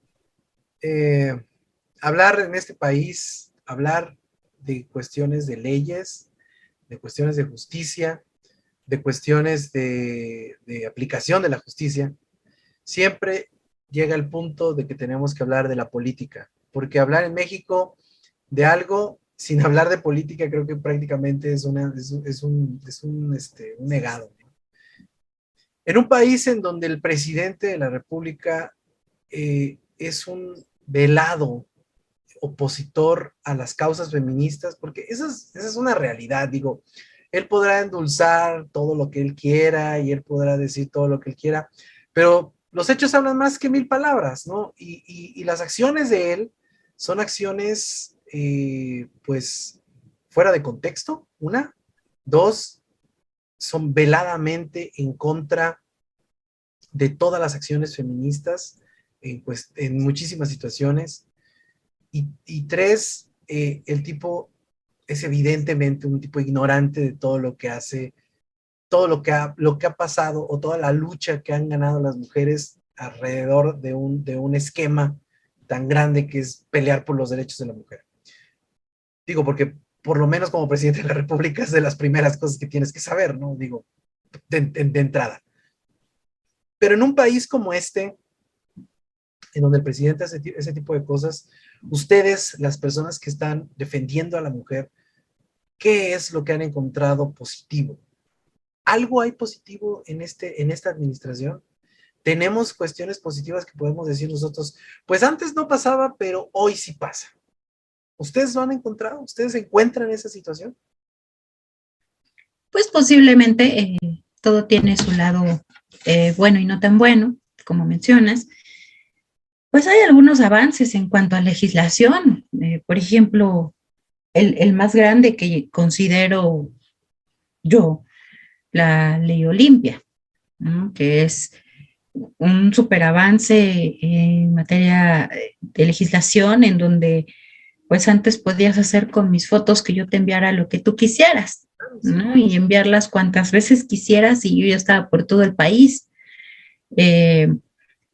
hablar en este país, hablar de cuestiones de leyes, de cuestiones de justicia, de cuestiones de aplicación de la justicia, siempre llega el punto de que tenemos que hablar de la política, porque hablar en México de algo sin hablar de política creo que prácticamente es un negado. En un país en donde el presidente de la República es un velado opositor a las causas feministas, porque esa es una realidad, digo, él podrá endulzar todo lo que él quiera y él podrá decir todo lo que él quiera, pero los hechos hablan más que mil palabras, ¿no? Y las acciones de él son acciones, pues, fuera de contexto, una. Dos, son veladamente en contra de todas las acciones feministas en muchísimas situaciones. Y tres, el tipo es evidentemente un tipo ignorante de todo lo que hace, todo lo que ha pasado o toda la lucha que han ganado las mujeres alrededor de un esquema tan grande que es pelear por los derechos de la mujer. Digo, porque por lo menos como presidente de la República es de las primeras cosas que tienes que saber, ¿no? Digo, de entrada. Pero en un país como este, en donde el presidente hace ese tipo de cosas, ustedes, las personas que están defendiendo a la mujer, ¿qué es lo que han encontrado positivo? ¿Algo hay positivo en esta administración? ¿Tenemos cuestiones positivas que podemos decir nosotros? Pues antes no pasaba, pero hoy sí pasa. ¿Ustedes lo han encontrado? ¿Ustedes se encuentran en esa situación? Pues posiblemente todo tiene su lado bueno y no tan bueno, como mencionas. Pues hay algunos avances en cuanto a legislación. Por ejemplo, el más grande que considero yo, la Ley Olimpia, ¿no? Que es un superavance en materia de legislación en donde pues antes podías hacer con mis fotos que yo te enviara lo que tú quisieras, ¿no? Y enviarlas cuantas veces quisieras y yo ya estaba por todo el país.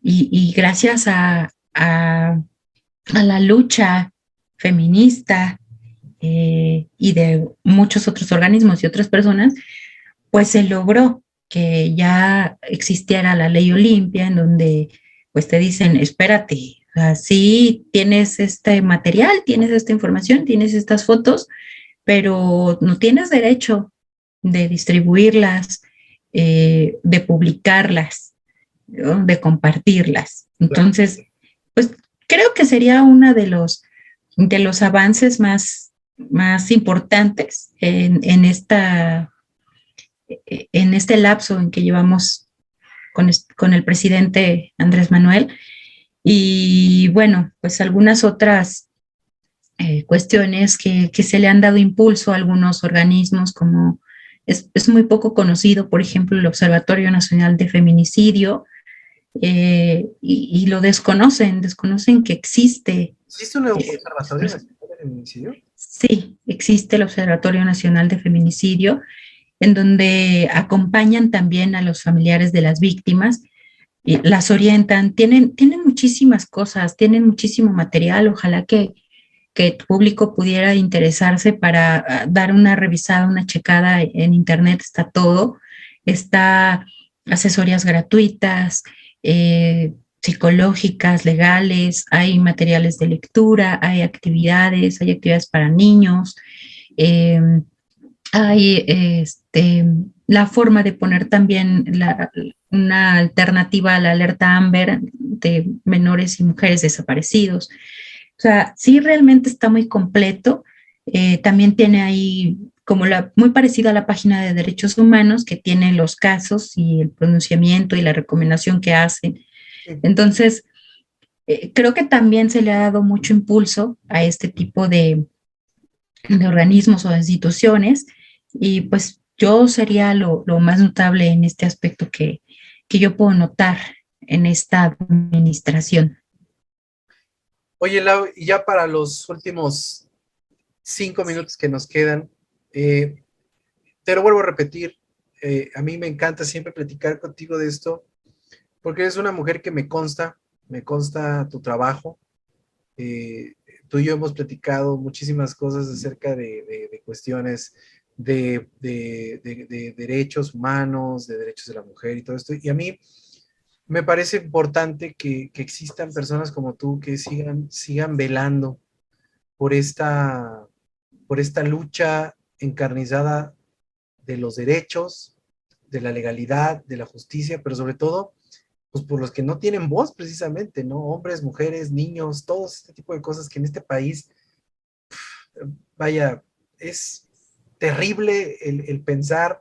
Y gracias a la lucha feminista y de muchos otros organismos y otras personas, pues se logró que ya existiera la ley Olimpia, en donde pues te dicen, espérate, así tienes este material, tienes esta información, tienes estas fotos, pero no tienes derecho de distribuirlas, de publicarlas, ¿no? De compartirlas. Entonces, pues creo que sería uno de los avances más importantes en este lapso en que llevamos con el presidente Andrés Manuel. Y bueno, pues algunas otras cuestiones que se le han dado impulso a algunos organismos, como es muy poco conocido, por ejemplo, el Observatorio Nacional de Feminicidio, y lo desconocen que existe. ¿Existe un observatorio nacional de feminicidio? Sí, existe el Observatorio Nacional de Feminicidio, en donde acompañan también a los familiares de las víctimas, y las orientan, tienen muchísimas cosas, tienen muchísimo material, ojalá que el público pudiera interesarse para dar una revisada, una checada en internet, está todo, está asesorías gratuitas, psicológicas, legales, hay materiales de lectura, hay actividades para niños, hay la forma de poner también una alternativa a la alerta Amber de menores y mujeres desaparecidos. O sea, sí realmente está muy completo. También tiene ahí como muy parecida a la página de derechos humanos, que tiene los casos y el pronunciamiento y la recomendación que hacen. Entonces, creo que también se le ha dado mucho impulso a este tipo de organismos o de instituciones, y pues yo sería lo más notable en este aspecto que yo puedo notar en esta administración. Oye, Lau, y ya para los últimos 5 minutos que nos quedan, te lo vuelvo a repetir, a mí me encanta siempre platicar contigo de esto, porque eres una mujer que me consta tu trabajo. Tú y yo hemos platicado muchísimas cosas acerca de cuestiones de derechos humanos, de derechos de la mujer y todo esto, y a mí me parece importante que existan personas como tú que sigan velando por esta lucha encarnizada de los derechos, de la legalidad, de la justicia, pero sobre todo, pues por los que no tienen voz precisamente, ¿no? Hombres, mujeres, niños, todos este tipo de cosas que en este país, vaya, es terrible el pensar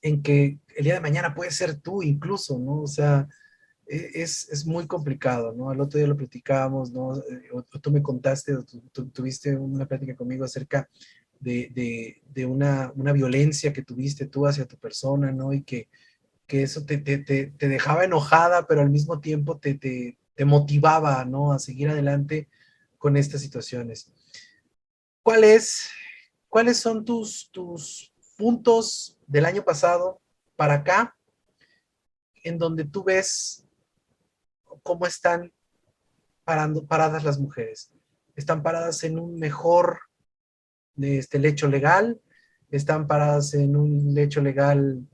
en que el día de mañana puede ser tú incluso, ¿no? O sea, es muy complicado, ¿no? Al otro día lo platicábamos, ¿no? O tú me contaste, o tú tuviste una plática conmigo acerca de una violencia que tuviste tú hacia tu persona, ¿no? Y que eso te dejaba enojada, pero al mismo tiempo te motivaba, ¿no? A seguir adelante con estas situaciones. ¿Cuáles son tus puntos del año pasado para acá, en donde tú ves cómo están paradas las mujeres? ¿Están paradas en un mejor lecho legal? ¿Están paradas en un lecho legal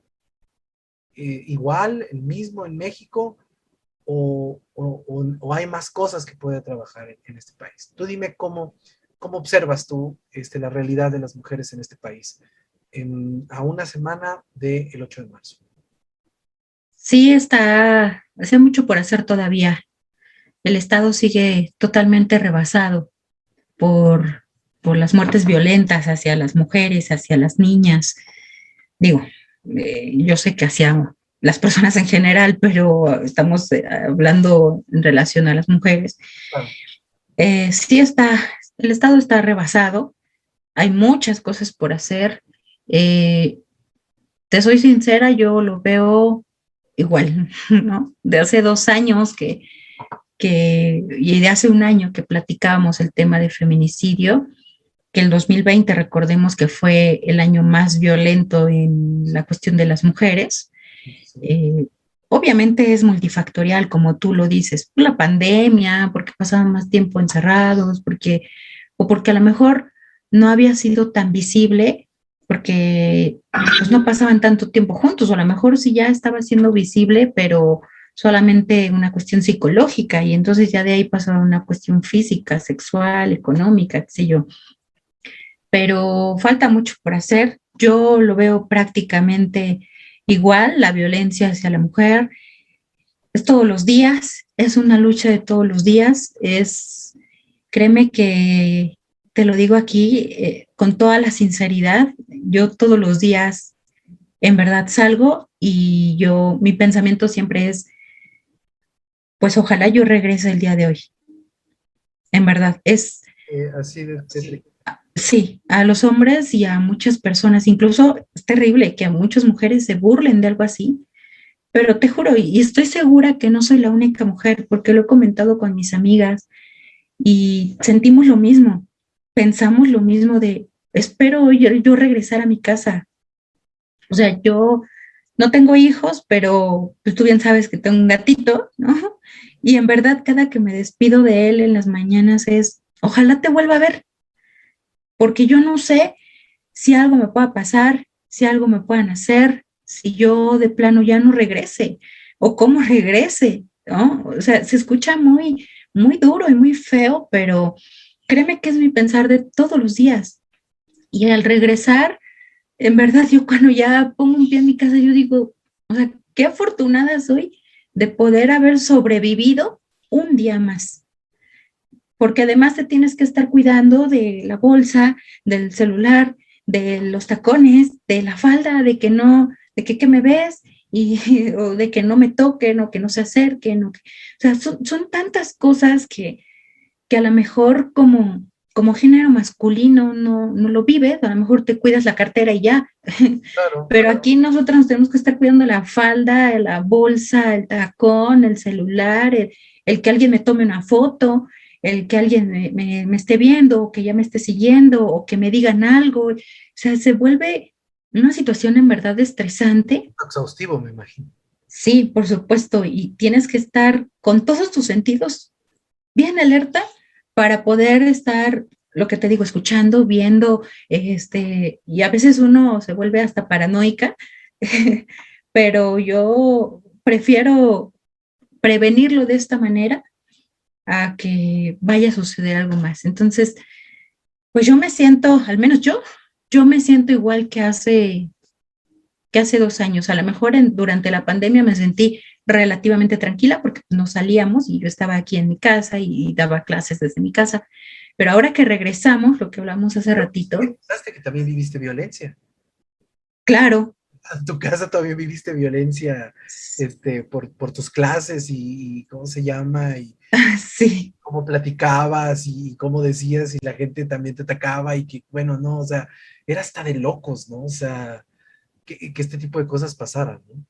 igual, el mismo en México? ¿O hay más cosas que puede trabajar en este país? Tú dime cómo observas tú la realidad de las mujeres en este país a una semana del 8 de marzo. Sí, hace mucho por hacer todavía. El Estado sigue totalmente rebasado por las muertes violentas hacia las mujeres, hacia las niñas. Digo, yo sé que hacia las personas en general, pero estamos hablando en relación a las mujeres. Claro. Sí el Estado está rebasado, hay muchas cosas por hacer. Te soy sincera, yo lo veo igual, ¿no? De hace 2 años y de hace 1 año que platicábamos el tema de feminicidio, que el 2020, recordemos que fue el año más violento en la cuestión de las mujeres. Obviamente es multifactorial, como tú lo dices, la pandemia, porque pasaban más tiempo encerrados, o porque a lo mejor no había sido tan visible, porque pues no pasaban tanto tiempo juntos, o a lo mejor sí ya estaba siendo visible, pero solamente una cuestión psicológica, y entonces ya de ahí pasó a una cuestión física, sexual, económica, qué sé yo. Pero falta mucho por hacer. Yo lo veo prácticamente igual, la violencia hacia la mujer es todos los días, es una lucha de todos los días, créeme que te lo digo aquí con toda la sinceridad, yo todos los días en verdad salgo y mi pensamiento siempre es, pues ojalá yo regrese el día de hoy, en verdad, así de. sí, a los hombres y a muchas personas, incluso es terrible que a muchas mujeres se burlen de algo así, pero te juro, y estoy segura que no soy la única mujer, porque lo he comentado con mis amigas y sentimos lo mismo, pensamos lo mismo de, espero yo regresar a mi casa. O sea, yo no tengo hijos, pero pues, tú bien sabes que tengo un gatito, ¿no? Y en verdad cada que me despido de él en las mañanas es, ojalá te vuelva a ver, porque yo no sé si algo me pueda pasar, si algo me puedan hacer, si yo de plano ya no regrese o cómo regrese, ¿no? O sea, se escucha muy, muy duro y muy feo, pero créeme que es mi pensar de todos los días. Y al regresar, en verdad, yo cuando ya pongo un pie en mi casa, yo digo, o sea, qué afortunada soy de poder haber sobrevivido un día más, porque además te tienes que estar cuidando de la bolsa, del celular, de los tacones, de la falda, de que no, de que me ves, o de que no me toquen, o que no se acerquen, o sea, son tantas cosas que a lo mejor como género masculino no lo vives, a lo mejor te cuidas la cartera y ya, Claro, pero aquí nosotros nos tenemos que estar cuidando la falda, la bolsa, el tacón, el celular, el que alguien me tome una foto, el que alguien me esté viendo, o que ya me esté siguiendo, o que me digan algo. O sea, se vuelve una situación en verdad estresante. exhaustivo, me imagino. Sí, por supuesto, y tienes que estar con todos tus sentidos bien alerta para poder estar, lo que te digo, escuchando, viendo, y a veces uno se vuelve hasta paranoica, pero yo prefiero prevenirlo de esta manera a que vaya a suceder algo más. Entonces, pues yo me siento, al menos yo me siento igual que hace 2 años. A lo mejor durante la pandemia me sentí relativamente tranquila porque no salíamos y yo estaba aquí en mi casa y daba clases desde mi casa. Pero ahora que regresamos, lo que hablamos hace ratito, Pensaste que también viviste violencia. claro, En tu casa también viviste violencia, por tus clases y cómo se llama, y sí, cómo platicabas y cómo decías y la gente también te atacaba y que, bueno, no, o sea, era hasta de locos, ¿no? O sea, que este tipo de cosas pasaran, ¿no?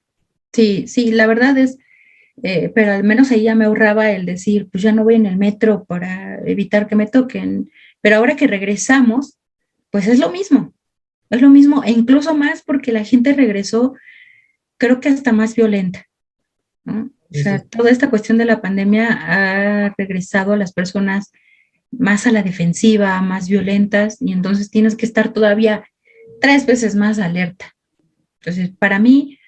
sí, sí, la verdad es, pero al menos ahí ya me ahorraba el decir, pues ya no voy en el metro para evitar que me toquen. Pero ahora que regresamos, pues es lo mismo, e incluso más porque la gente regresó, creo que hasta más violenta, ¿no? O Sí, sí. sea, toda esta cuestión de la pandemia ha regresado a las personas más a la defensiva, más violentas, y entonces tienes que estar todavía 3 veces más alerta. Entonces, para mí,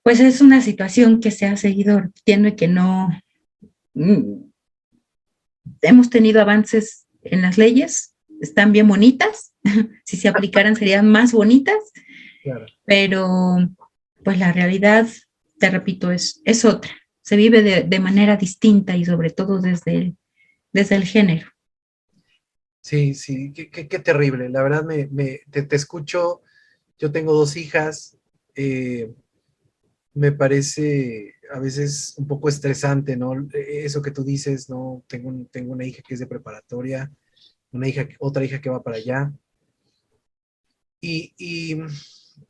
pues es una situación que se ha seguido repitiendo y que no hemos tenido avances en las leyes, están bien bonitas, si se aplicaran serían más bonitas, Claro. pero pues la realidad, te repito, es otra. Se vive de manera distinta y sobre todo desde el género. Sí, sí, qué terrible. La verdad, te escucho. Yo tengo 2 hijas. Me parece a veces un poco estresante, ¿no? Eso que tú dices, ¿no? Tengo una hija que es de preparatoria, otra hija que va para allá. Y, y,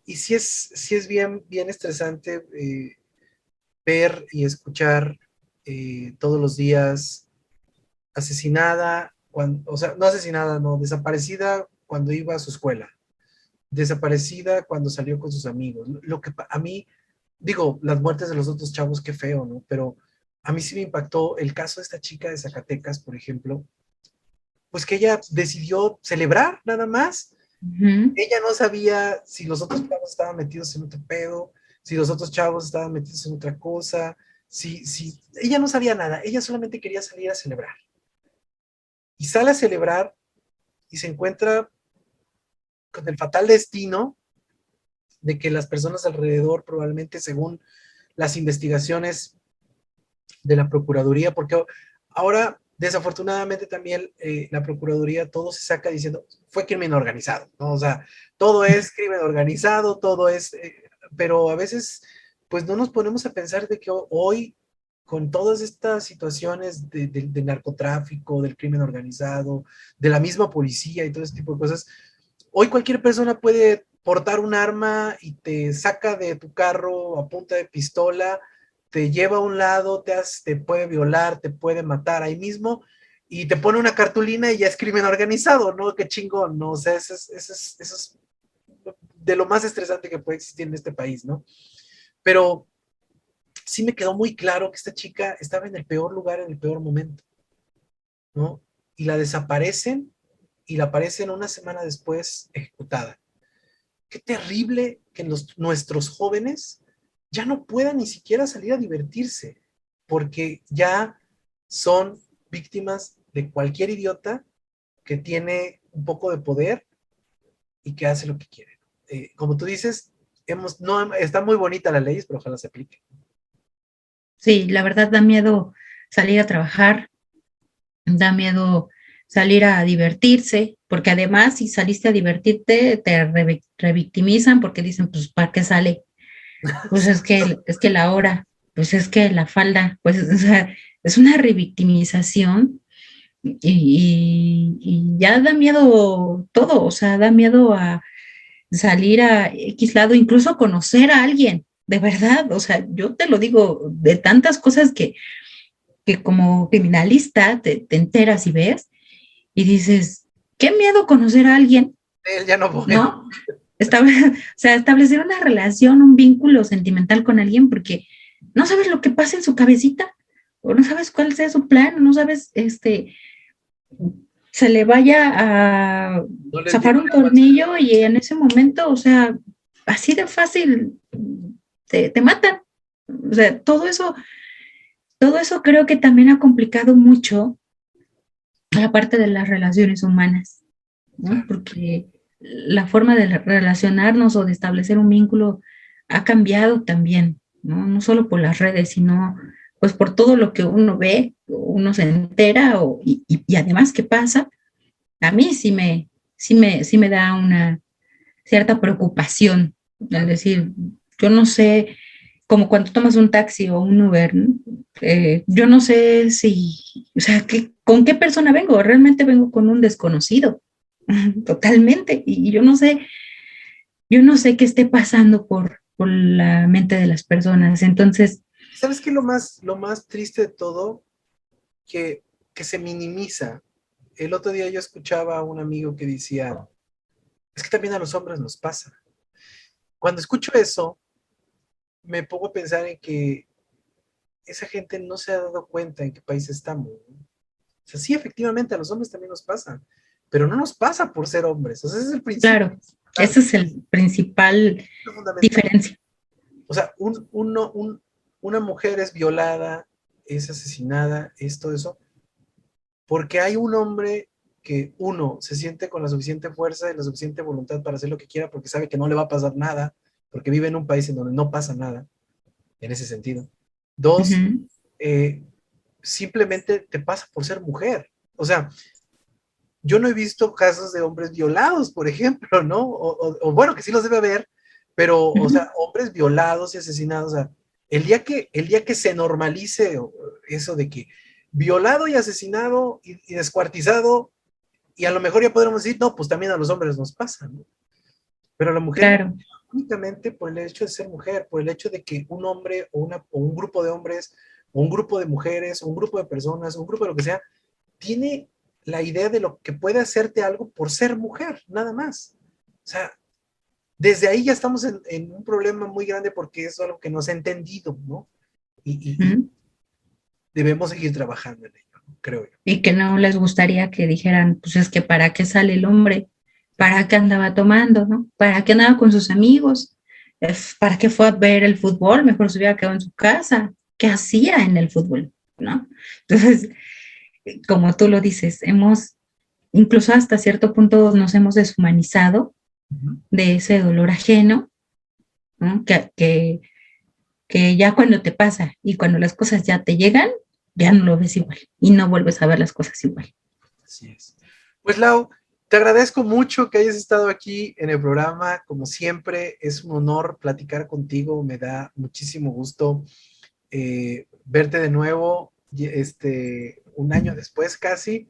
y sí es bien, bien estresante ver y escuchar todos los días asesinada, o sea, no asesinada, no, desaparecida cuando iba a su escuela, desaparecida cuando salió con sus amigos. Lo que a mí, digo, las muertes de los otros chavos, qué feo, ¿no? Pero a mí sí me impactó el caso de esta chica de Zacatecas, por ejemplo, pues que ella decidió celebrar nada más. Ella no sabía si los otros chavos estaban metidos en otro pedo, si los otros chavos estaban metidos en otra cosa, ella no sabía nada, ella solamente quería salir a celebrar. Y sale a celebrar y se encuentra con el fatal destino de que las personas alrededor, probablemente según las investigaciones de la Procuraduría, porque ahora desafortunadamente también la Procuraduría todo se saca diciendo fue crimen organizado, ¿no? O sea, todo es crimen organizado, todo es, pero a veces pues no nos ponemos a pensar de que hoy con todas estas situaciones de narcotráfico, del crimen organizado, de la misma policía y todo ese tipo de cosas, hoy cualquier persona puede portar un arma y te saca de tu carro a punta de pistola, te lleva a un lado, te puede violar, te puede matar ahí mismo, y te pone una cartulina y ya es crimen organizado, ¿no? Qué chingón, ¿no? O sea, eso es de lo más estresante que puede existir en este país, ¿no? Pero sí me quedó muy claro que esta chica estaba en el peor lugar, en el peor momento, ¿no? Y la desaparecen y la aparecen una semana después ejecutada. Qué terrible que nuestros jóvenes ya no puedan ni siquiera salir a divertirse, porque ya son víctimas de cualquier idiota que tiene un poco de poder y que hace lo que quiere. Como tú dices, no, está muy bonita la ley, pero ojalá se aplique. Sí, la verdad da miedo salir a trabajar, da miedo salir a divertirse, porque además si saliste a divertirte te revictimizan porque dicen, pues, ¿para qué sale? Pues es que la hora, pues es que la falda, pues, o sea, es una revictimización y ya da miedo todo, o sea, da miedo a salir a X lado, incluso conocer a alguien, de verdad, o sea, yo te lo digo, de tantas cosas que como criminalista te enteras y ves y dices, qué miedo conocer a alguien, Él ya no puede. ¿no? O sea, establecer una relación, un vínculo sentimental con alguien porque no sabes lo que pasa en su cabecita, o no sabes cuál sea su plan, no sabes, se le vaya a No zafar un tornillo y en ese momento, o sea, así de fácil te matan. O sea, todo eso creo que también ha complicado mucho la parte de las relaciones humanas, ¿no? Porque la forma de relacionarnos o de establecer un vínculo ha cambiado también, ¿no? No solo por las redes, sino pues por todo lo que uno ve, uno se entera y además qué pasa. A mí sí me da una cierta preocupación, es decir, yo no sé, como cuando tomas un taxi o un Uber, ¿no? Yo no sé o sea, ¿con qué persona vengo? Realmente vengo con un desconocido, totalmente, y yo no sé qué esté pasando por la mente de las personas, entonces... ¿Sabes qué es lo más triste de todo? Que se minimiza. El otro día yo escuchaba a un amigo que decía, es que también a los hombres nos pasa. Cuando escucho eso, me pongo a pensar en que esa gente no se ha dado cuenta en qué país estamos, ¿no? O sea, sí, efectivamente, a los hombres también nos pasa, pero no nos pasa por ser hombres. O sea, ese es el principio. Claro, ese es el principal diferencia. O sea, una mujer es violada, es asesinada, es todo eso, porque hay un hombre que, uno, se siente con la suficiente fuerza y la suficiente voluntad para hacer lo que quiera porque sabe que no le va a pasar nada, porque vive en un país en donde no pasa nada, en ese sentido. Dos, simplemente te pasa por ser mujer. O sea, yo no he visto casos de hombres violados, por ejemplo, ¿no? O bueno, que sí los debe haber, pero, o sea, hombres violados y asesinados, o sea, el día que se normalice eso de que violado y asesinado y descuartizado, y a lo mejor ya podremos decir, no, pues también a los hombres nos pasa, ¿no? Pero a la mujer, claro, únicamente por el hecho de ser mujer, por el hecho de que un hombre o un grupo de hombres, o un grupo de mujeres, o un grupo de personas, o un grupo de lo que sea, tiene la idea de lo que puede hacerte algo por ser mujer, nada más. O sea, desde ahí ya estamos en un problema muy grande porque es algo que no se ha entendido, ¿no? Y debemos seguir trabajando en ello, ¿no? Creo yo. Y que no les gustaría que dijeran, pues es que para qué sale el hombre, para qué andaba tomando, ¿no? Para qué andaba con sus amigos, para qué fue a ver el fútbol, mejor se hubiera quedado en su casa, ¿qué hacía en el fútbol, ¿no? Entonces, como tú lo dices, incluso hasta cierto punto nos hemos deshumanizado de ese dolor ajeno, ¿no? Que ya cuando te pasa y cuando las cosas ya te llegan, ya no lo ves igual y no vuelves a ver las cosas igual. Así es. Pues Lau, te agradezco mucho que hayas estado aquí en el programa. Como siempre, es un honor platicar contigo. Me da muchísimo gusto verte de nuevo, un año después casi,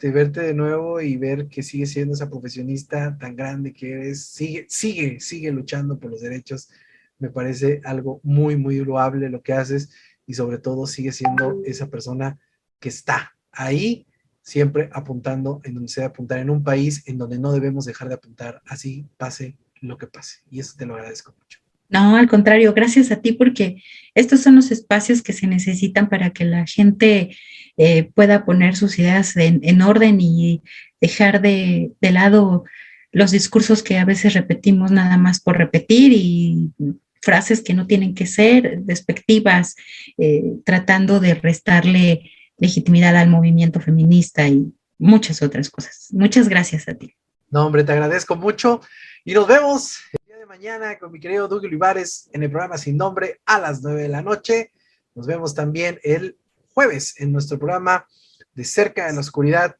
verte de nuevo y ver que sigues siendo esa profesionista tan grande que eres. Sigue luchando por los derechos. Me parece algo muy, muy loable lo que haces y sobre todo sigue siendo esa persona que está ahí siempre apuntando en donde se debe apuntar, en un país en donde no debemos dejar de apuntar, así pase lo que pase. Y eso te lo agradezco mucho. No, al contrario, gracias a ti porque estos son los espacios que se necesitan para que la gente pueda poner sus ideas en orden y dejar de lado los discursos que a veces repetimos nada más por repetir y frases que no tienen que ser despectivas, tratando de restarle legitimidad al movimiento feminista y muchas otras cosas. Muchas gracias a ti. No, hombre, te agradezco mucho y nos vemos el día de mañana con mi querido Doug Olivares en el programa Sin Nombre a las 9 de la noche. Nos vemos también el jueves en nuestro programa de Cerca de la Oscuridad,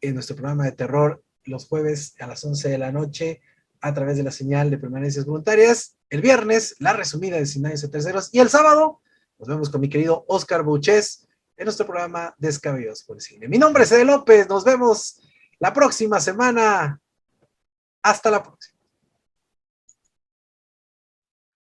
en nuestro programa de terror, los jueves a las 11 de la noche a través de la señal de Permanencias Voluntarias. El viernes, la resumida de Sin Daños a Terceros. Y el sábado, nos vemos con mi querido Oscar Bouchés en nuestro programa Descabellados por el Cine. Mi nombre es Ede López. Nos vemos la próxima semana. Hasta la próxima.